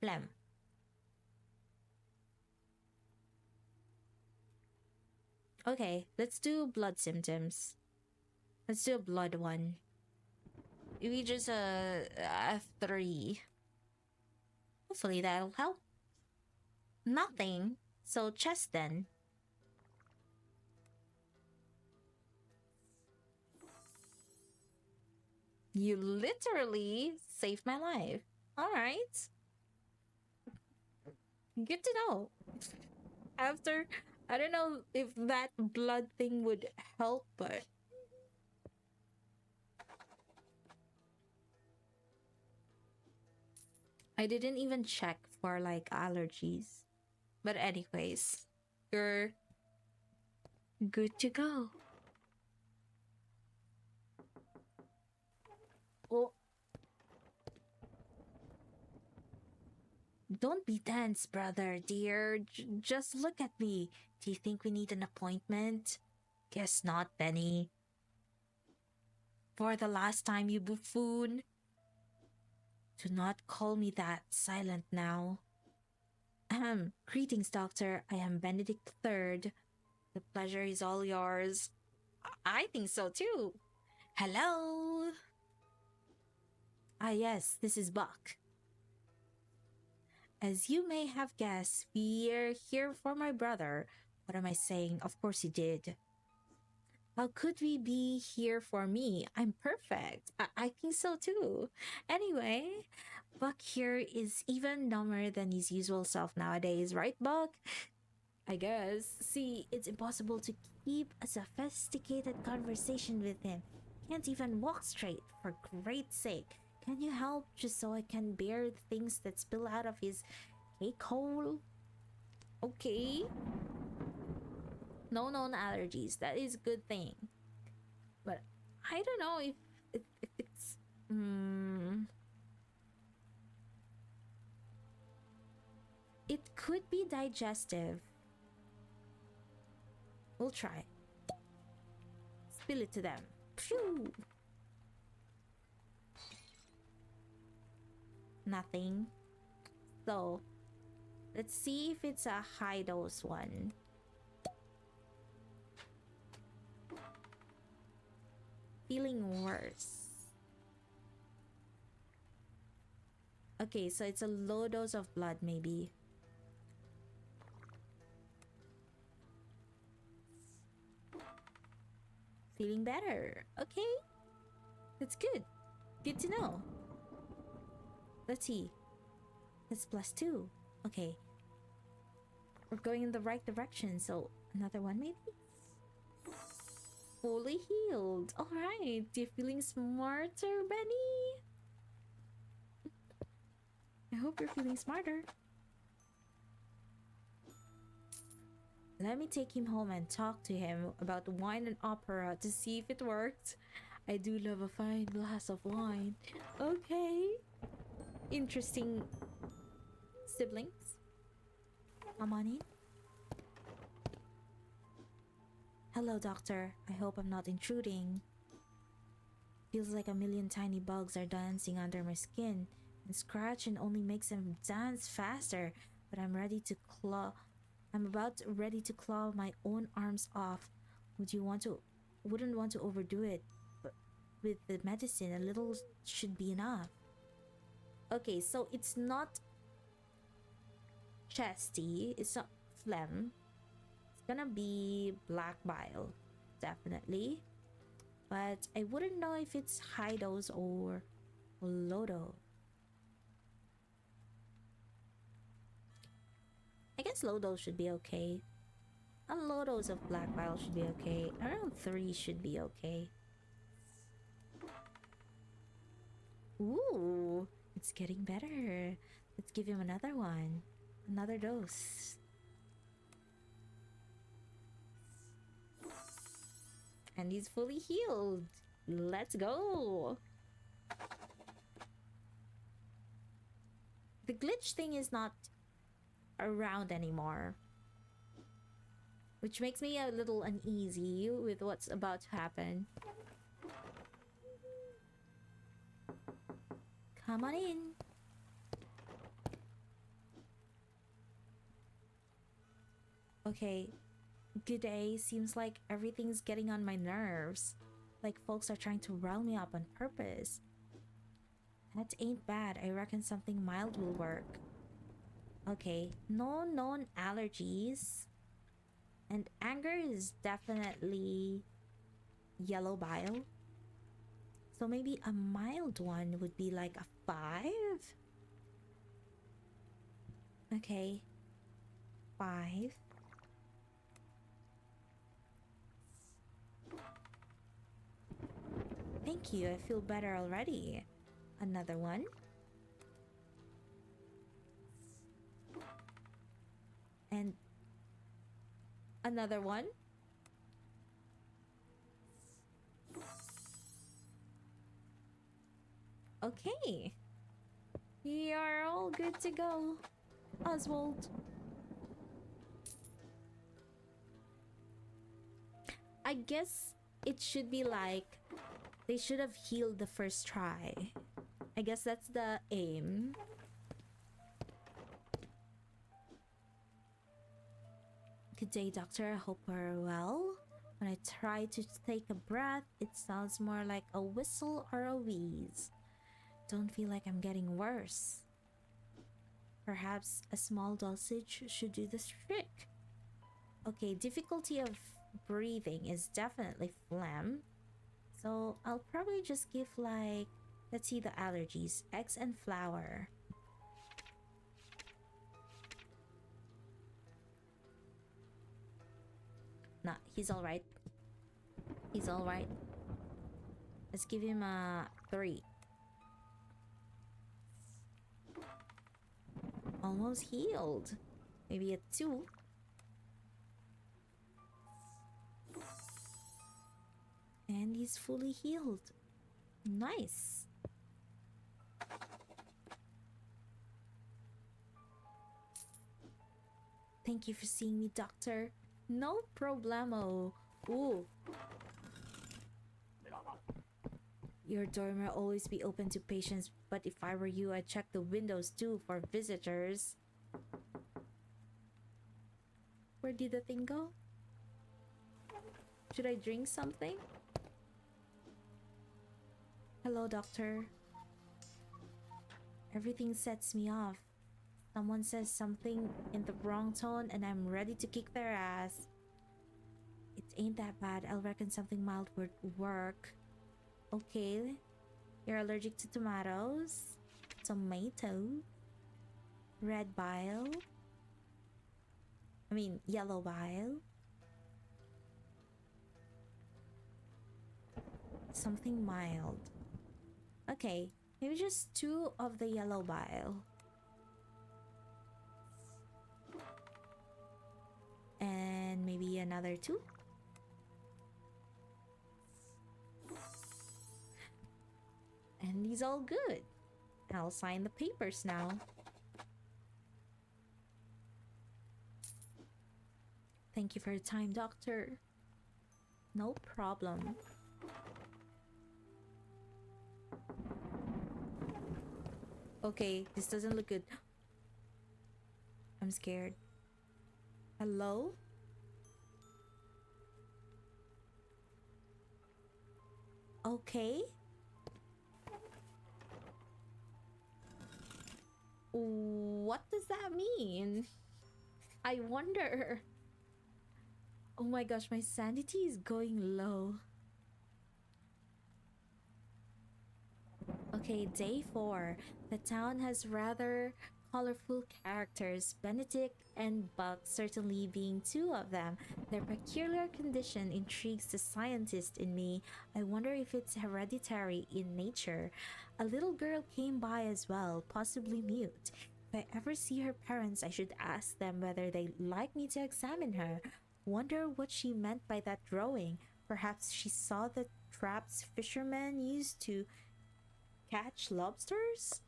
phlegm. Okay, let's do blood symptoms. Let's do a blood one. We just a 3. Hopefully that'll help. Nothing. So chest then. You literally saved my life. Alright. Good to know. After, I don't know if that blood thing would help, but I didn't even check for like allergies. But anyways, you're good to go. Oh. Don't be tense, brother, dear. Just look at me. Do you think we need an appointment? Guess not, Benny. For the last time, you buffoon. Do not call me that. Silent now. Ahem. Greetings, doctor. I am Benedict III. The pleasure is all yours. I think so too. Hello. Ah, yes, this is Buck. As you may have guessed, we're here for my brother. What am I saying? Of course you did. How could we be here for me? I'm perfect. I think so too. Anyway, Buck here is even dumber than his usual self nowadays, right, Buck? I guess. See, it's impossible to keep a sophisticated conversation with him. Can't even walk straight, for great sake. Can you help just so I can bear the things that spill out of his cake hole? Okay. No known allergies. That is a good thing. But I don't know if it's... It could be digestive. We'll try. Spill it to them. Phew. Nothing. So, let's see if it's a high dose one. Feeling worse. Okay, so it's a low dose of blood maybe. Feeling better. Okay. That's good. Good to know. Let's see. That's +2. Okay. We're going in the right direction, so another one maybe? Fully healed. Alright. You're feeling smarter, Benny? I hope you're feeling smarter. Let me take him home and talk to him about wine and opera to see if it worked. I do love a fine glass of wine. Okay. Interesting siblings. Come on in. Hello, doctor. I hope I'm not intruding. Feels like a million tiny bugs are dancing under my skin and scratch and only makes them dance faster, but I'm ready to claw. I'm ready to claw my own arms off. Wouldn't want to overdo it, but with the medicine, a little should be enough. Okay, so it's not chesty, it's not phlegm. It's gonna be black bile, definitely. But I wouldn't know if it's high dose or low dose. I guess low dose should be okay. A low dose of black bile should be okay. Around 3 should be okay. Ooh, it's getting better. Let's give him another one. Another dose. And he's fully healed. Let's go. The glitch thing is not around anymore, which makes me a little uneasy with what's about to happen. Come on in. Okay, good day. Seems like everything's getting on my nerves. Like folks are trying to rile me up on purpose. That ain't bad. I reckon something mild will work. Okay, no known allergies. And anger is definitely yellow bile. So maybe a mild one would be like a 5? Okay. 5. Thank you, I feel better already. Another one. And another one. Okay. You're all good to go, Oswald. I guess it should be like they should have healed the first try. I guess that's the aim. Good day, doctor. I hope we're well. When I try to take a breath, it sounds more like a whistle or a wheeze. Don't feel like I'm getting worse. Perhaps a small dosage should do the trick. Okay, difficulty of breathing is definitely phlegm. So I'll probably just give like, let's see the allergies, eggs and flour. Nah, he's alright. He's alright. Let's give him a 3. Almost healed. Maybe a 2. And he's fully healed. Nice. Thank you for seeing me, doctor. No problemo. Ooh. Your door may always be open to patients, but if I were you, I'd check the windows too for visitors. Where did the thing go? Should I drink something? Hello, doctor. Everything sets me off. Someone says something in the wrong tone and I'm ready to kick their ass. It ain't that bad. I reckon something mild would work. Okay. You're allergic to tomatoes. Tomato. Red bile. I mean, yellow bile. Something mild. Okay. Maybe just 2 of the yellow bile. And maybe another 2. And he's all good. I'll sign the papers now. Thank you for your time, doctor. No problem. Okay, this doesn't look good. I'm scared. Hello? Okay. What does that mean? I wonder. Oh my gosh, my sanity is going low. Okay, day 4. The town has rather colorful characters, Benedict and Buck certainly being 2 of them. Their peculiar condition intrigues the scientist in me. I wonder if it's hereditary in nature. A little girl came by as well, possibly mute. If I ever see her parents, I should ask them whether they'd like me to examine her. Wonder what she meant by that drawing. Perhaps she saw the traps fishermen used to catch lobsters?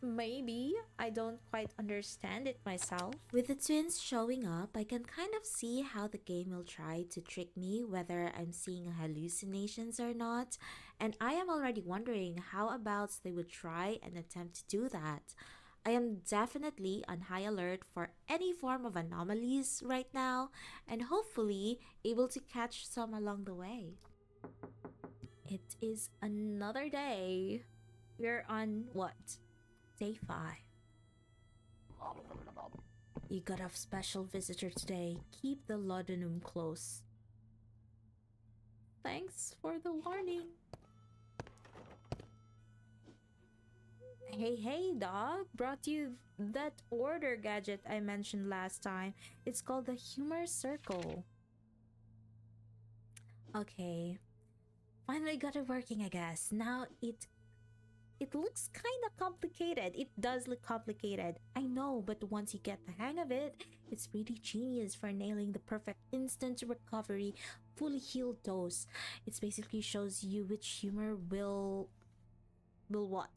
Maybe. I don't quite understand it myself. With the twins showing up, I can kind of see how the game will try to trick me, whether I'm seeing hallucinations or not. And I am already wondering how about they would try and attempt to do that. I am definitely on high alert for any form of anomalies right now, and hopefully able to catch some along the way. It is another day. We're on what? Day 5. You got a special visitor today. Keep the laudanum close. Thanks for the warning. Hey dog, brought you that order gadget I mentioned last time. It's called the humor circle. Okay, finally got it working, I guess. Now it looks kind of complicated. It does look complicated, I know, but once you get the hang of it, it's pretty genius for nailing the perfect instant recovery fully healed dose. It basically shows you which humor will what?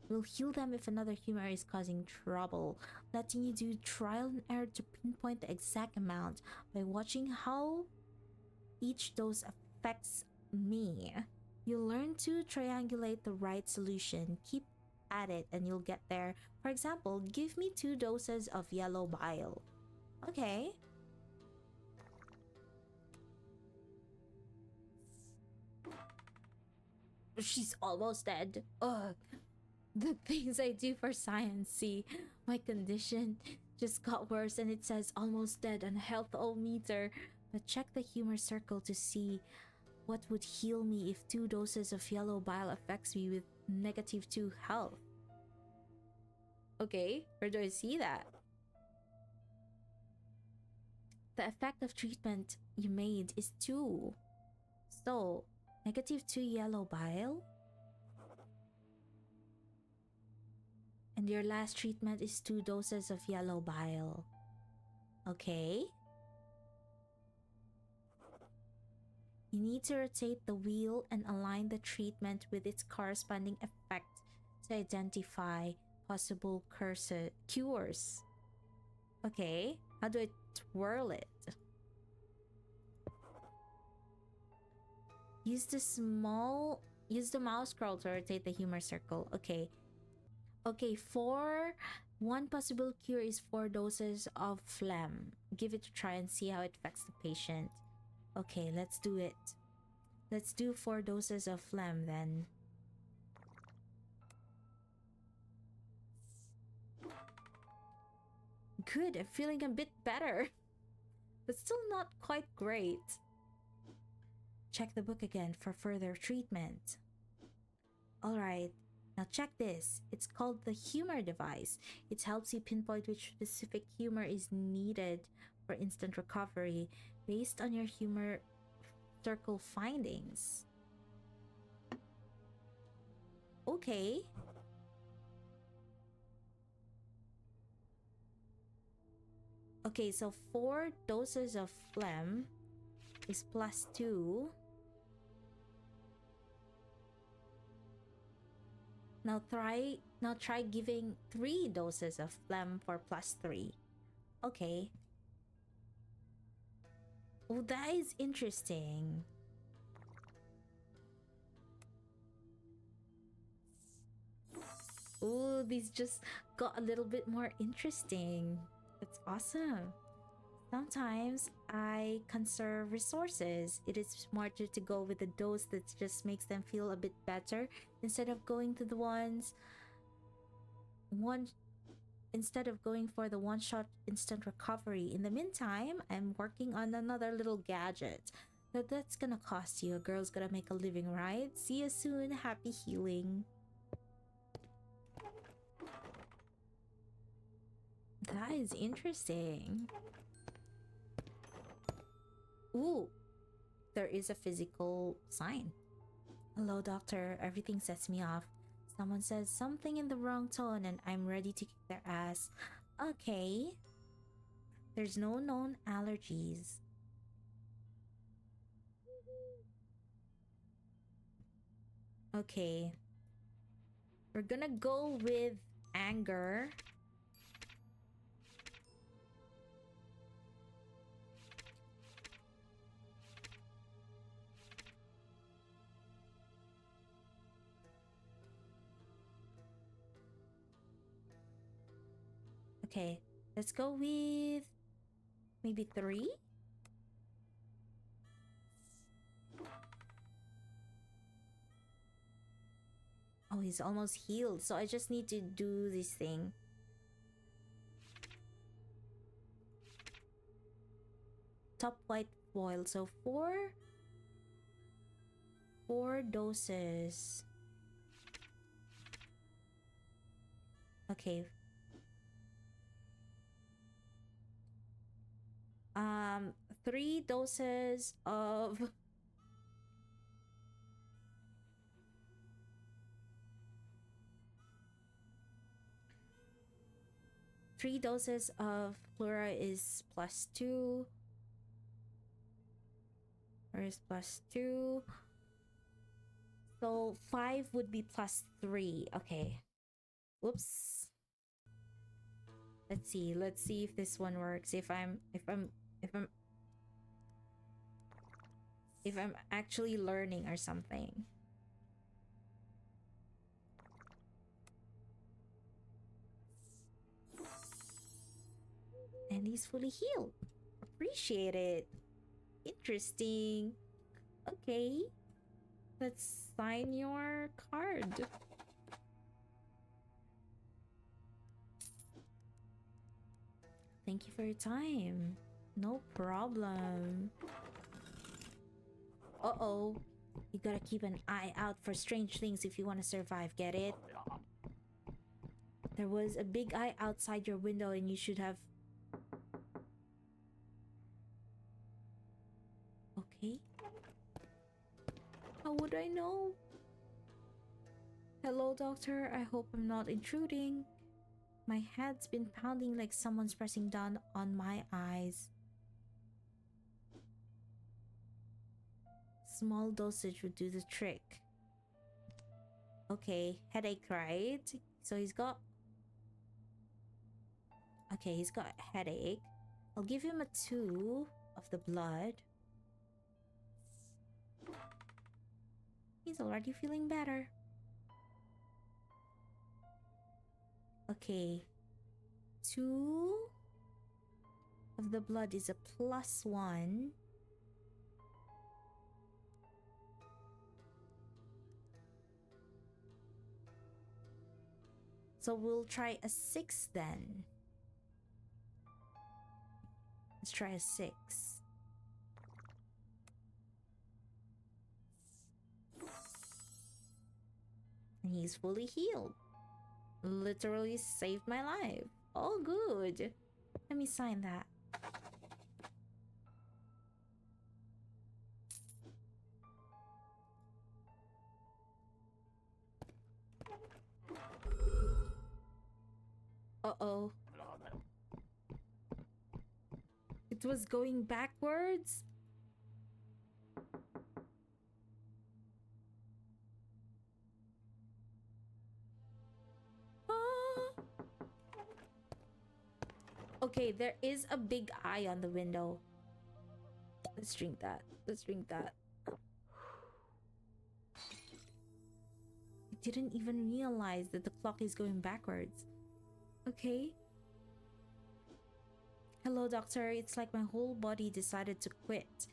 We'll heal them if another humor is causing trouble, letting you do trial and error to pinpoint the exact amount by watching how each dose affects me. You'll learn to triangulate the right solution. Keep at it and you'll get there. For example, give me 2 doses of yellow bile. Okay. She's almost dead. Ugh. The things I do for science. See, my condition just got worse and it says almost dead on health-o-meter. But check the humor circle to see what would heal me if 2 doses of yellow bile affects me with -2 health. Okay, where do I see that? The effect of treatment you made is 2. So, -2 yellow bile? And your last treatment is 2 doses of yellow bile. Okay. You need to rotate the wheel and align the treatment with its corresponding effect to identify possible cures. Okay, how do I twirl it? Use the mouse scroll to rotate the humor circle. Okay. Okay, one possible cure is 4 doses of phlegm. Give it a try and see how it affects the patient. Okay, let's do it. Let's do 4 doses of phlegm then. Good, I'm feeling a bit better. But still not quite great. Check the book again for further treatment. Alright, now check this. It's called the humor device. It helps you pinpoint which specific humor is needed for instant recovery based on your humor circle findings. Okay. Okay, so 4 doses of phlegm is +2. Now try giving 3 doses of phlegm for +3. Okay. Oh, that is interesting. Oh, these just got a little bit more interesting. That's awesome. Sometimes I conserve resources. It is smarter to go with a dose that just makes them feel a bit better instead of going for the one-shot instant recovery. In the meantime, I'm working on another little gadget. That's gonna cost you. A girl's gonna make a living, right? See you soon. Happy healing. That is interesting. Ooh, there is a physical sign. Hello, doctor. Everything sets me off. Someone says something in the wrong tone and I'm ready to kick their ass. Okay. There's no known allergies. Okay. We're gonna go with anger. Okay, let's go with maybe 3. Oh, he's almost healed, so I just need to do this thing. Top white foil, so 4 doses. Okay. 3 doses of 3 doses of Plura is +2. Or is +2. So 5 would be +3. Okay. Whoops. Let's see. Let's see if this one works. If I'm actually learning or something. And he's fully healed. Appreciate it. Interesting. Okay. Let's sign your card. Thank you for your time. No problem. Uh-oh. You gotta keep an eye out for strange things if you want to survive, get it? There was a big eye outside your window and you should have... Okay. How would I know? Hello, doctor. I hope I'm not intruding. My head's been pounding like someone's pressing down on my eyes. Small dosage would do the trick. Okay, headache, right? So he's got... Okay, he's got a headache. I'll give him a 2 of the blood. He's already feeling better. Okay. 2 of the blood is a +1. So we'll try a 6 then. Let's try a 6. And he's fully healed. Literally saved my life. Oh, good. Let me sign that. Uh-oh. It was going backwards? Ah. Okay, there is a big eye on the window. Let's drink that. Let's drink that. I didn't even realize that the clock is going backwards. Okay. Hello, doctor. It's like my whole body decided to quit.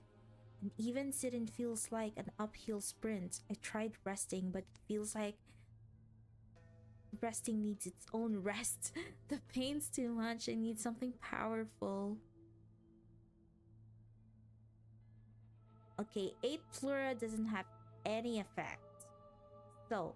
And even sitting feels like an uphill sprint. I tried resting, but it feels like resting needs its own rest. The pain's too much. I need something powerful. Okay, 8 Plura doesn't have any effect. So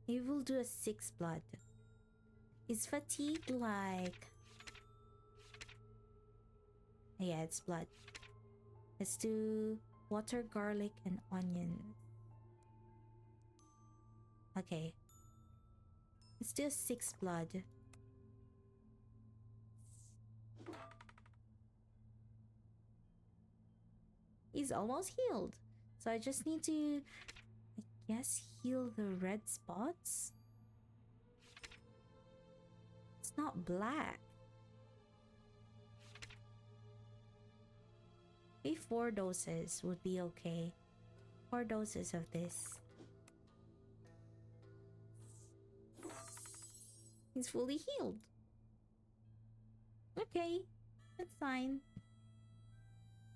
maybe we'll do a 6 blood. Is fatigue like... Yeah, it's blood. Let's do water, garlic, and onion. Okay. Let's do a 6 blood. He's almost healed. So I just need to, I guess, heal the red spots. It's not black. Maybe 4 doses would be okay. 4 doses of this. He's fully healed. Okay, that's fine.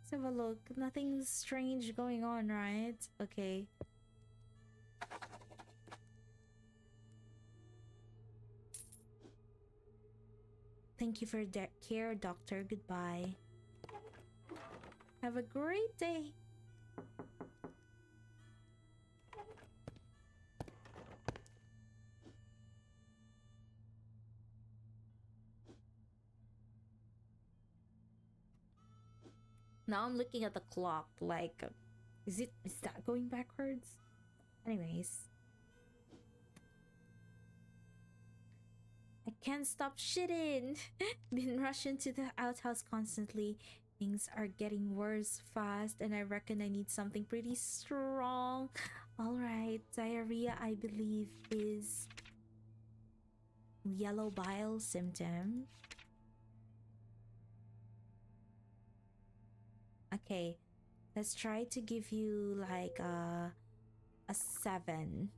Let's have a look. Nothing strange going on, right? Okay. Thank you for your care, doctor. Goodbye. Have a great day. Now I'm looking at the clock, like, is that going backwards? Anyways. I can't stop shitting. Been rushing to the outhouse constantly. Things are getting worse fast, and I reckon I need something pretty strong. Alright, diarrhea I believe is yellow bile symptom. Okay, let's try to give you like a 7.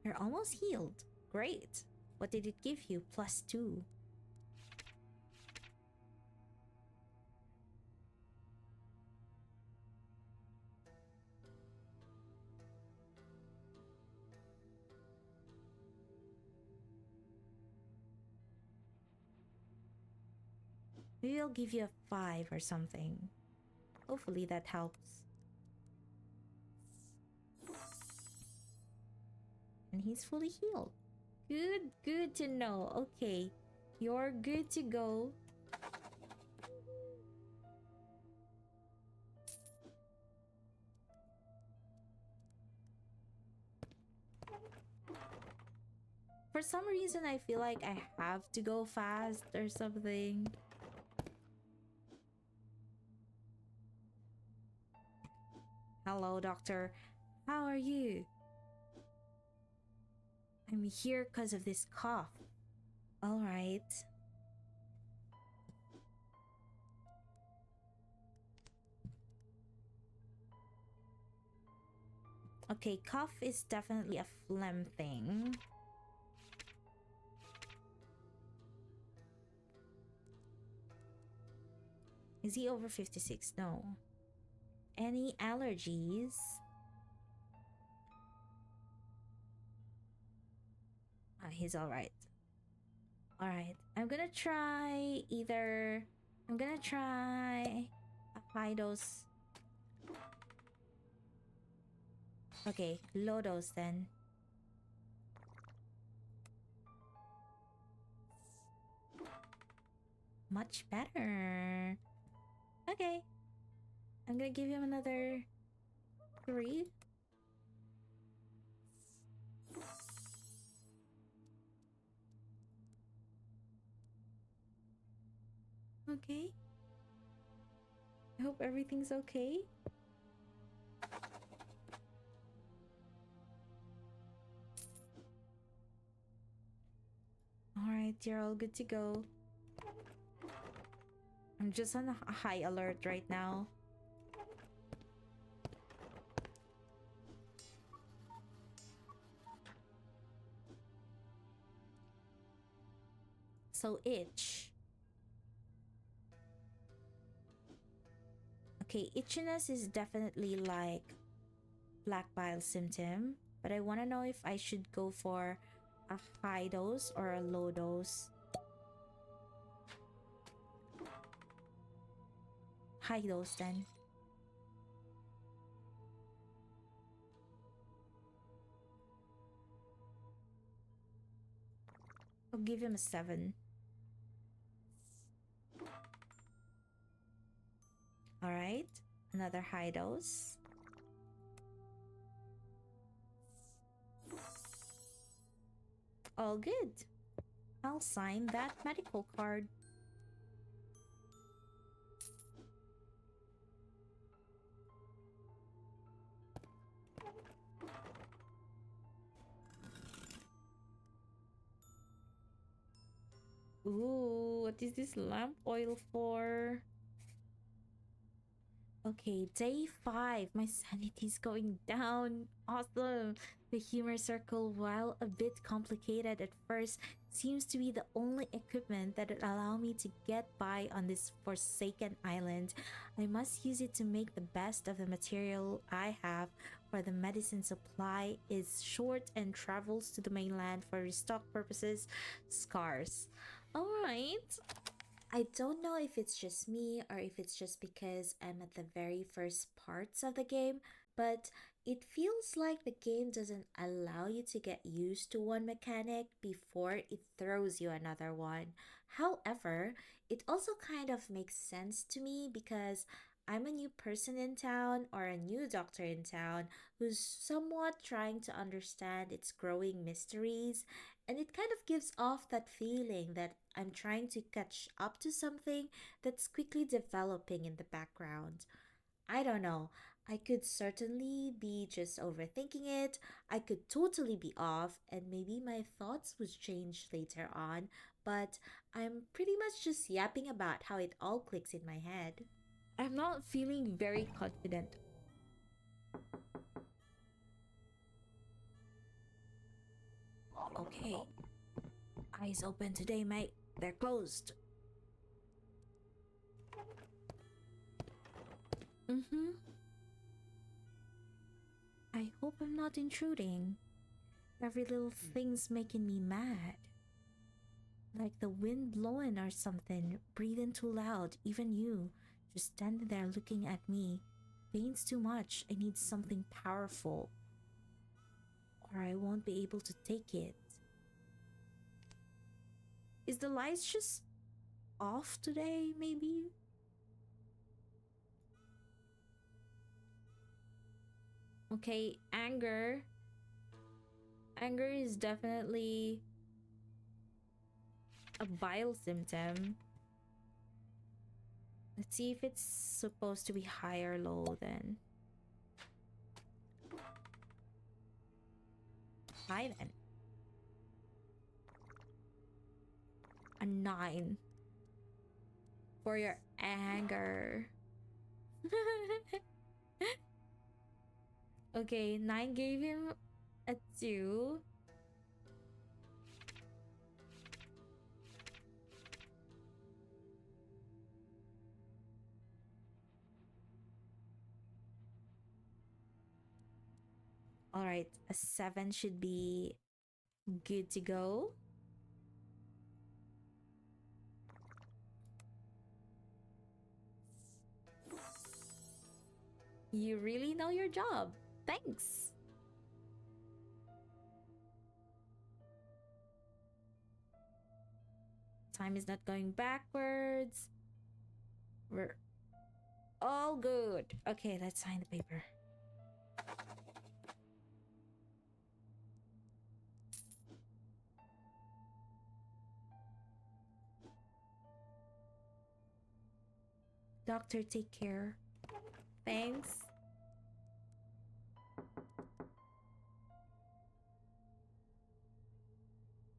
You're almost healed. Great. What did it give you? +2. Maybe I'll give you a 5 or something. Hopefully that helps. And he's fully healed. Good to know. Okay, you're good to go. For some reason, I feel like I have to go fast or something. Hello, doctor. How are you? I'm here because of this cough. Alright. Okay, cough is definitely a phlegm thing. Is he over 56? No. Any allergies? He's alright. Alright. I'm gonna try a high dose. Okay, low dose then. Much better. Okay. I'm gonna give him another 3. Okay. I hope everything's okay. Alright, you're all good to go. I'm just on a high alert right now. So itch. Okay, itchiness is definitely like black bile symptom, but I want to know if I should go for a high dose or a low dose. High dose then. I'll give him a 7. Alright, another high dose. All good. I'll sign that medical card. Ooh, what is this lamp oil for? Okay, day 5. My sanity's going down. Awesome. The humor circle, while a bit complicated at first, seems to be the only equipment that would allow me to get by on this forsaken island. I must use it to make the best of the material I have, for the medicine supply is short and travels to the mainland for restock purposes scarce. Alright. I don't know if it's just me or if it's just because I'm at the very first parts of the game, but it feels like the game doesn't allow you to get used to one mechanic before it throws you another one. However, it also kind of makes sense to me because I'm a new person in town or a new doctor in town who's somewhat trying to understand its growing mysteries, and it kind of gives off that feeling that I'm trying to catch up to something that's quickly developing in the background. I don't know. I could certainly be just overthinking it. I could totally be off, and maybe my thoughts would change later on, but I'm pretty much just yapping about how it all clicks in my head. I'm not feeling very confident. Okay, eyes open today, mate. They're closed. Mm-hmm. I hope I'm not intruding. Every little thing's making me mad. Like the wind blowing or something, breathing too loud, even you, just standing there looking at me. Pain's too much, I need something powerful, or I won't be able to take it. Is the lights just off today, maybe? Okay, anger. Anger is definitely a bile symptom. Let's see if it's supposed to be high or low then. High then. A 9 for your anger. Okay, 9 gave him a 2. Alright, a 7 should be good to go. You really know your job. Thanks. Time is not going backwards. We're all good. Okay, let's sign the paper. Doctor, take care. Thanks.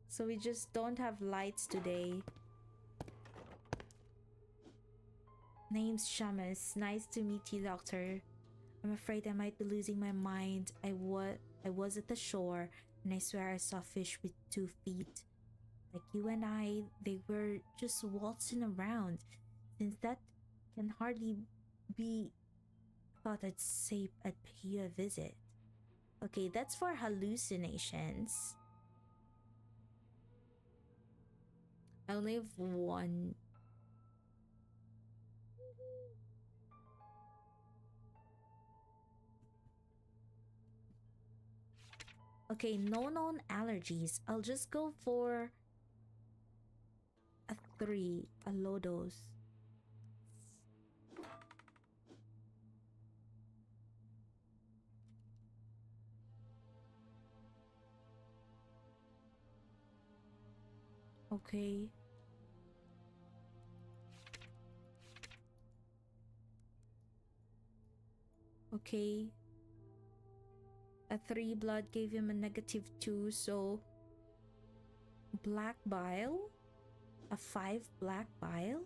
So we just don't have lights today. Name's Shamus. Nice to meet you, doctor. I'm afraid I might be losing my mind. I was at the shore, and I swear I saw fish with 2 feet. Like you and I, they were just waltzing around. Since that can hardly be thought, I'd pay you a visit. Okay, that's for hallucinations. I only have 1. Okay, no known allergies. I'll just go for a 3, a low dose. Okay. Okay. A 3 blood gave him a -2, so black bile? A 5 black bile?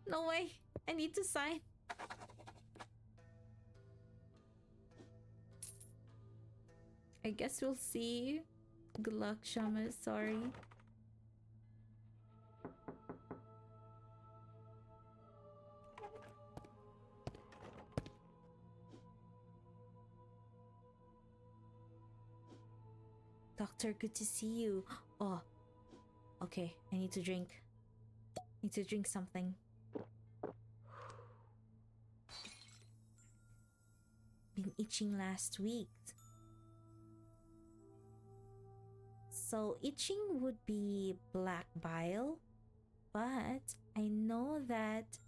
No way! I need to sign. I guess we'll see. Good luck, Shamus. Sorry. Doctor, good to see you. Oh, okay. I need to drink. Need to drink something. itching last week. So itching would be black bile, but I know that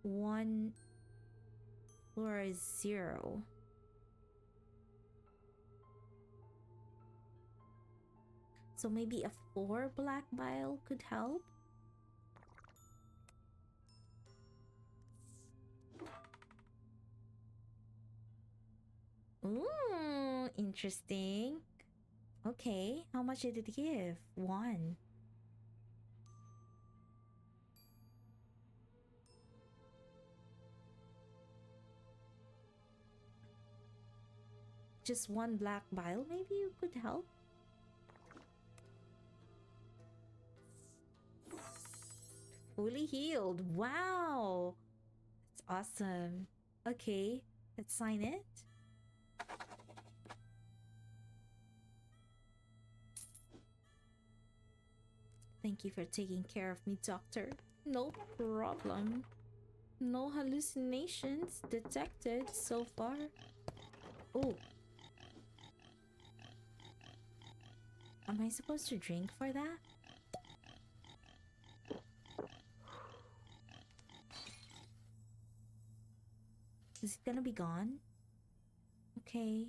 1 fluor is 0. So maybe a 4 black bile could help. Ooh, interesting. Okay, how much did it give? 1. Just 1 black bile, maybe you could help? Fully healed. Wow, that's awesome. Okay, let's sign it. Thank you for taking care of me, doctor. No problem. No hallucinations detected so far. Oh. Am I supposed to drink for that? Is it gonna be gone? Okay.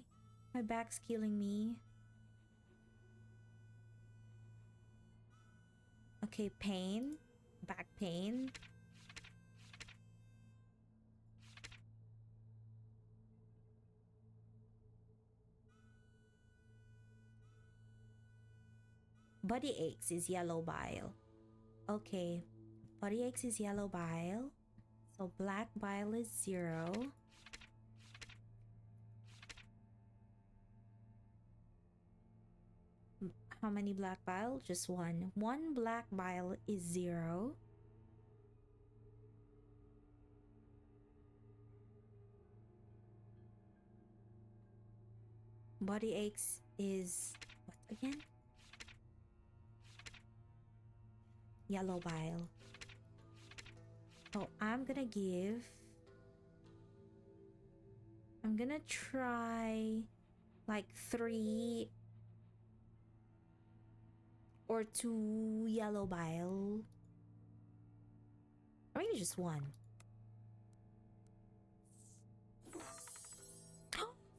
My back's killing me. Okay, pain. Back pain. Body aches is yellow bile. Okay. Body aches is yellow bile. So black bile is 0. How many black bile? Just 1. 1 black bile is 0. Body aches is what again? Yellow bile. So I'm gonna try like 3 or 2 yellow bile. Or maybe just 1.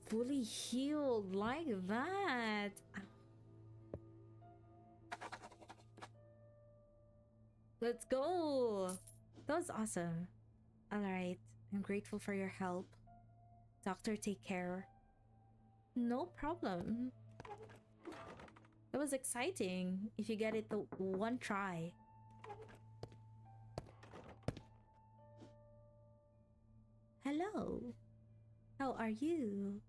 Fully healed like that. Let's go. That was awesome. Alright, I'm grateful for your help. Doctor, take care. No problem. That was exciting if you get it the 1 try. Hello. How are you?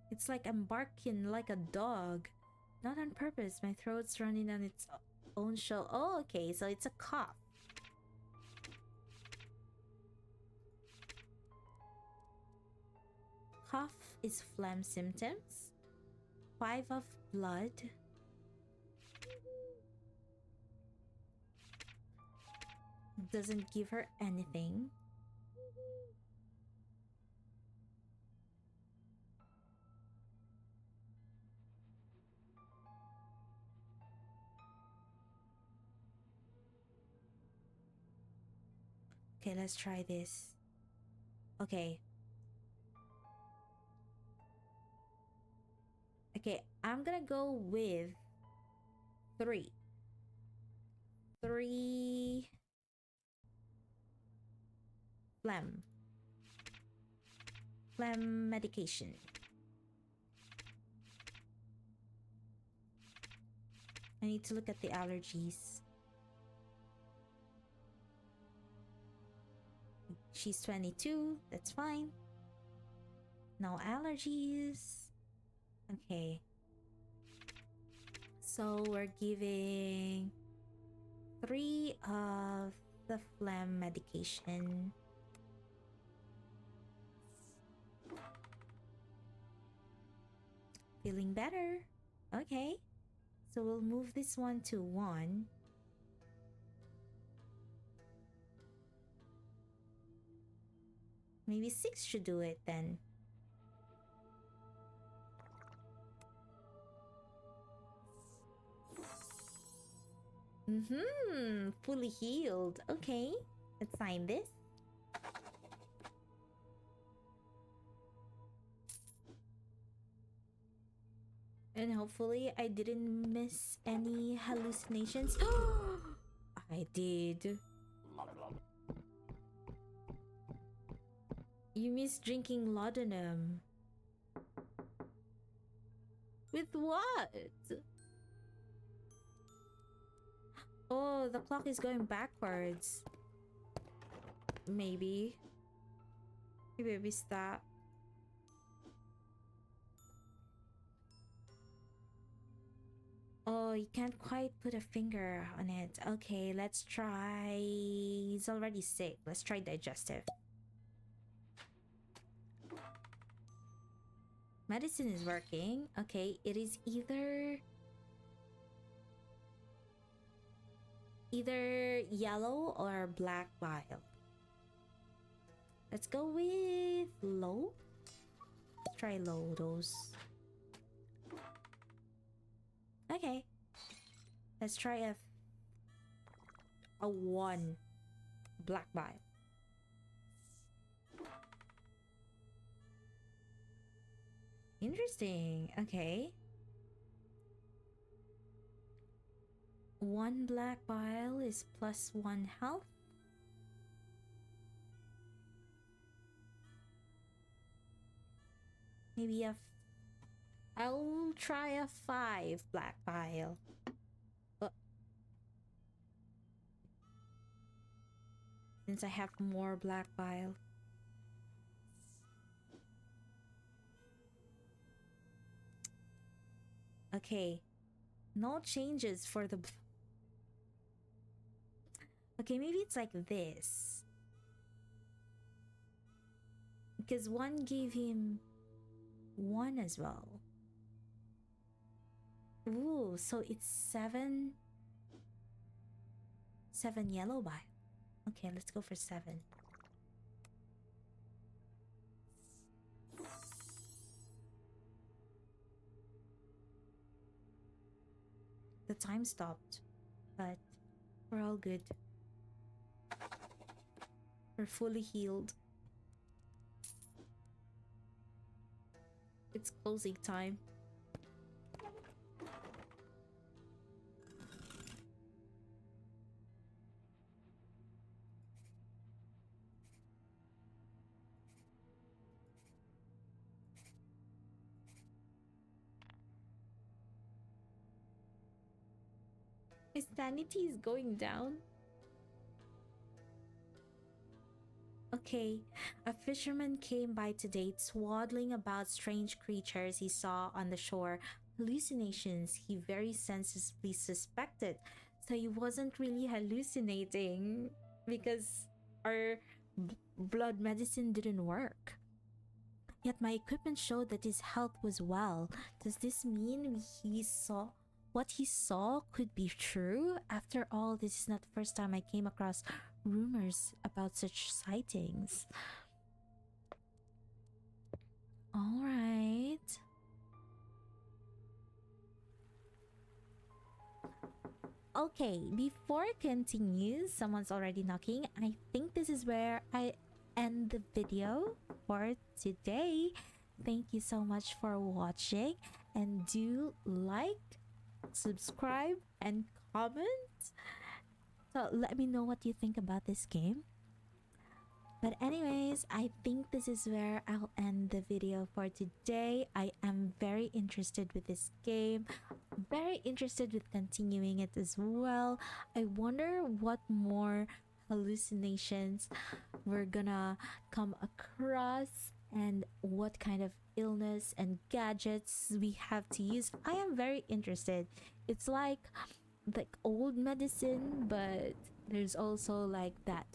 It's like I'm barking like a dog. Not on purpose, my throat's running on its own show. Oh, okay, so it's a cough. Cough is phlegm symptoms. 5 of blood. Doesn't give her anything. Okay, let's try this. Okay. Okay, I'm gonna go with 3. 3 phlegm. Phlegm medication. I need to look at the allergies. She's 22, that's fine. No allergies. Okay. So we're giving 3 of the phlegm medication. Feeling better. Okay. So we'll move this one to 1. Maybe 6 should do it then. Fully healed. Okay, let's sign this. And hopefully I didn't miss any hallucinations. I did. You miss drinking laudanum. With what? Oh, the clock is going backwards. Maybe. Maybe we stop. Oh, you can't quite put a finger on it. Okay, let's try... He's already sick. Let's try digestive. Medicine is working. Okay, it is either yellow or black bile. Let's go with low. Let's try low dose. Okay. Let's try a 1 black bile. Interesting. Okay. 1 black bile is +1 health. Maybe I'll try a 5 black bile. Since I have more black bile. Okay. No changes for the... Okay, maybe it's like this. Because 1 gave him 1 as well. Ooh, so it's 7 yellow bile. Okay, let's go for 7. The time stopped, but we're all good. We're fully healed. It's closing time. His sanity is going down. Okay, a fisherman came by today twaddling about strange creatures he saw on the shore. Hallucinations he very sensibly suspected. So he wasn't really hallucinating because our blood medicine didn't work. Yet my equipment showed that his health was well. Does this mean what he saw could be true? After all, this is not the first time I came across rumors about such sightings. All right. Okay, before I continue, someone's already knocking. I think this is where I end the video for today. Thank you so much for watching, and do like, subscribe, and comment. So let me know what you think about this game. But anyways, I think this is where I'll end the video for today. I am very interested with this game. Very interested with continuing it as well. I wonder what more hallucinations we're gonna come across and what kind of illness and gadgets we have to use. I am very interested. It's like old medicine, but there's also like that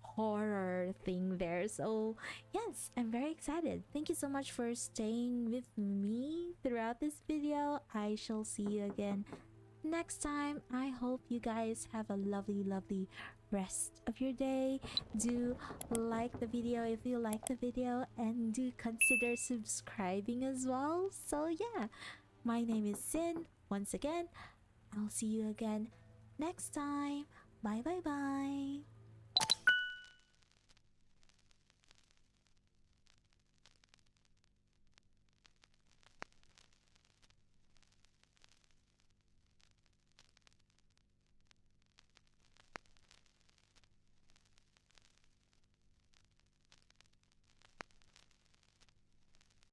horror thing there. So yes, I'm very excited. Thank you so much for staying with me throughout this video. I shall see you again next time. I hope you guys have a lovely rest of your day. Do like the video if you like the video, and do consider subscribing as well. So yeah, my name is Sin. Once again, I'll see you again next time. Bye bye bye.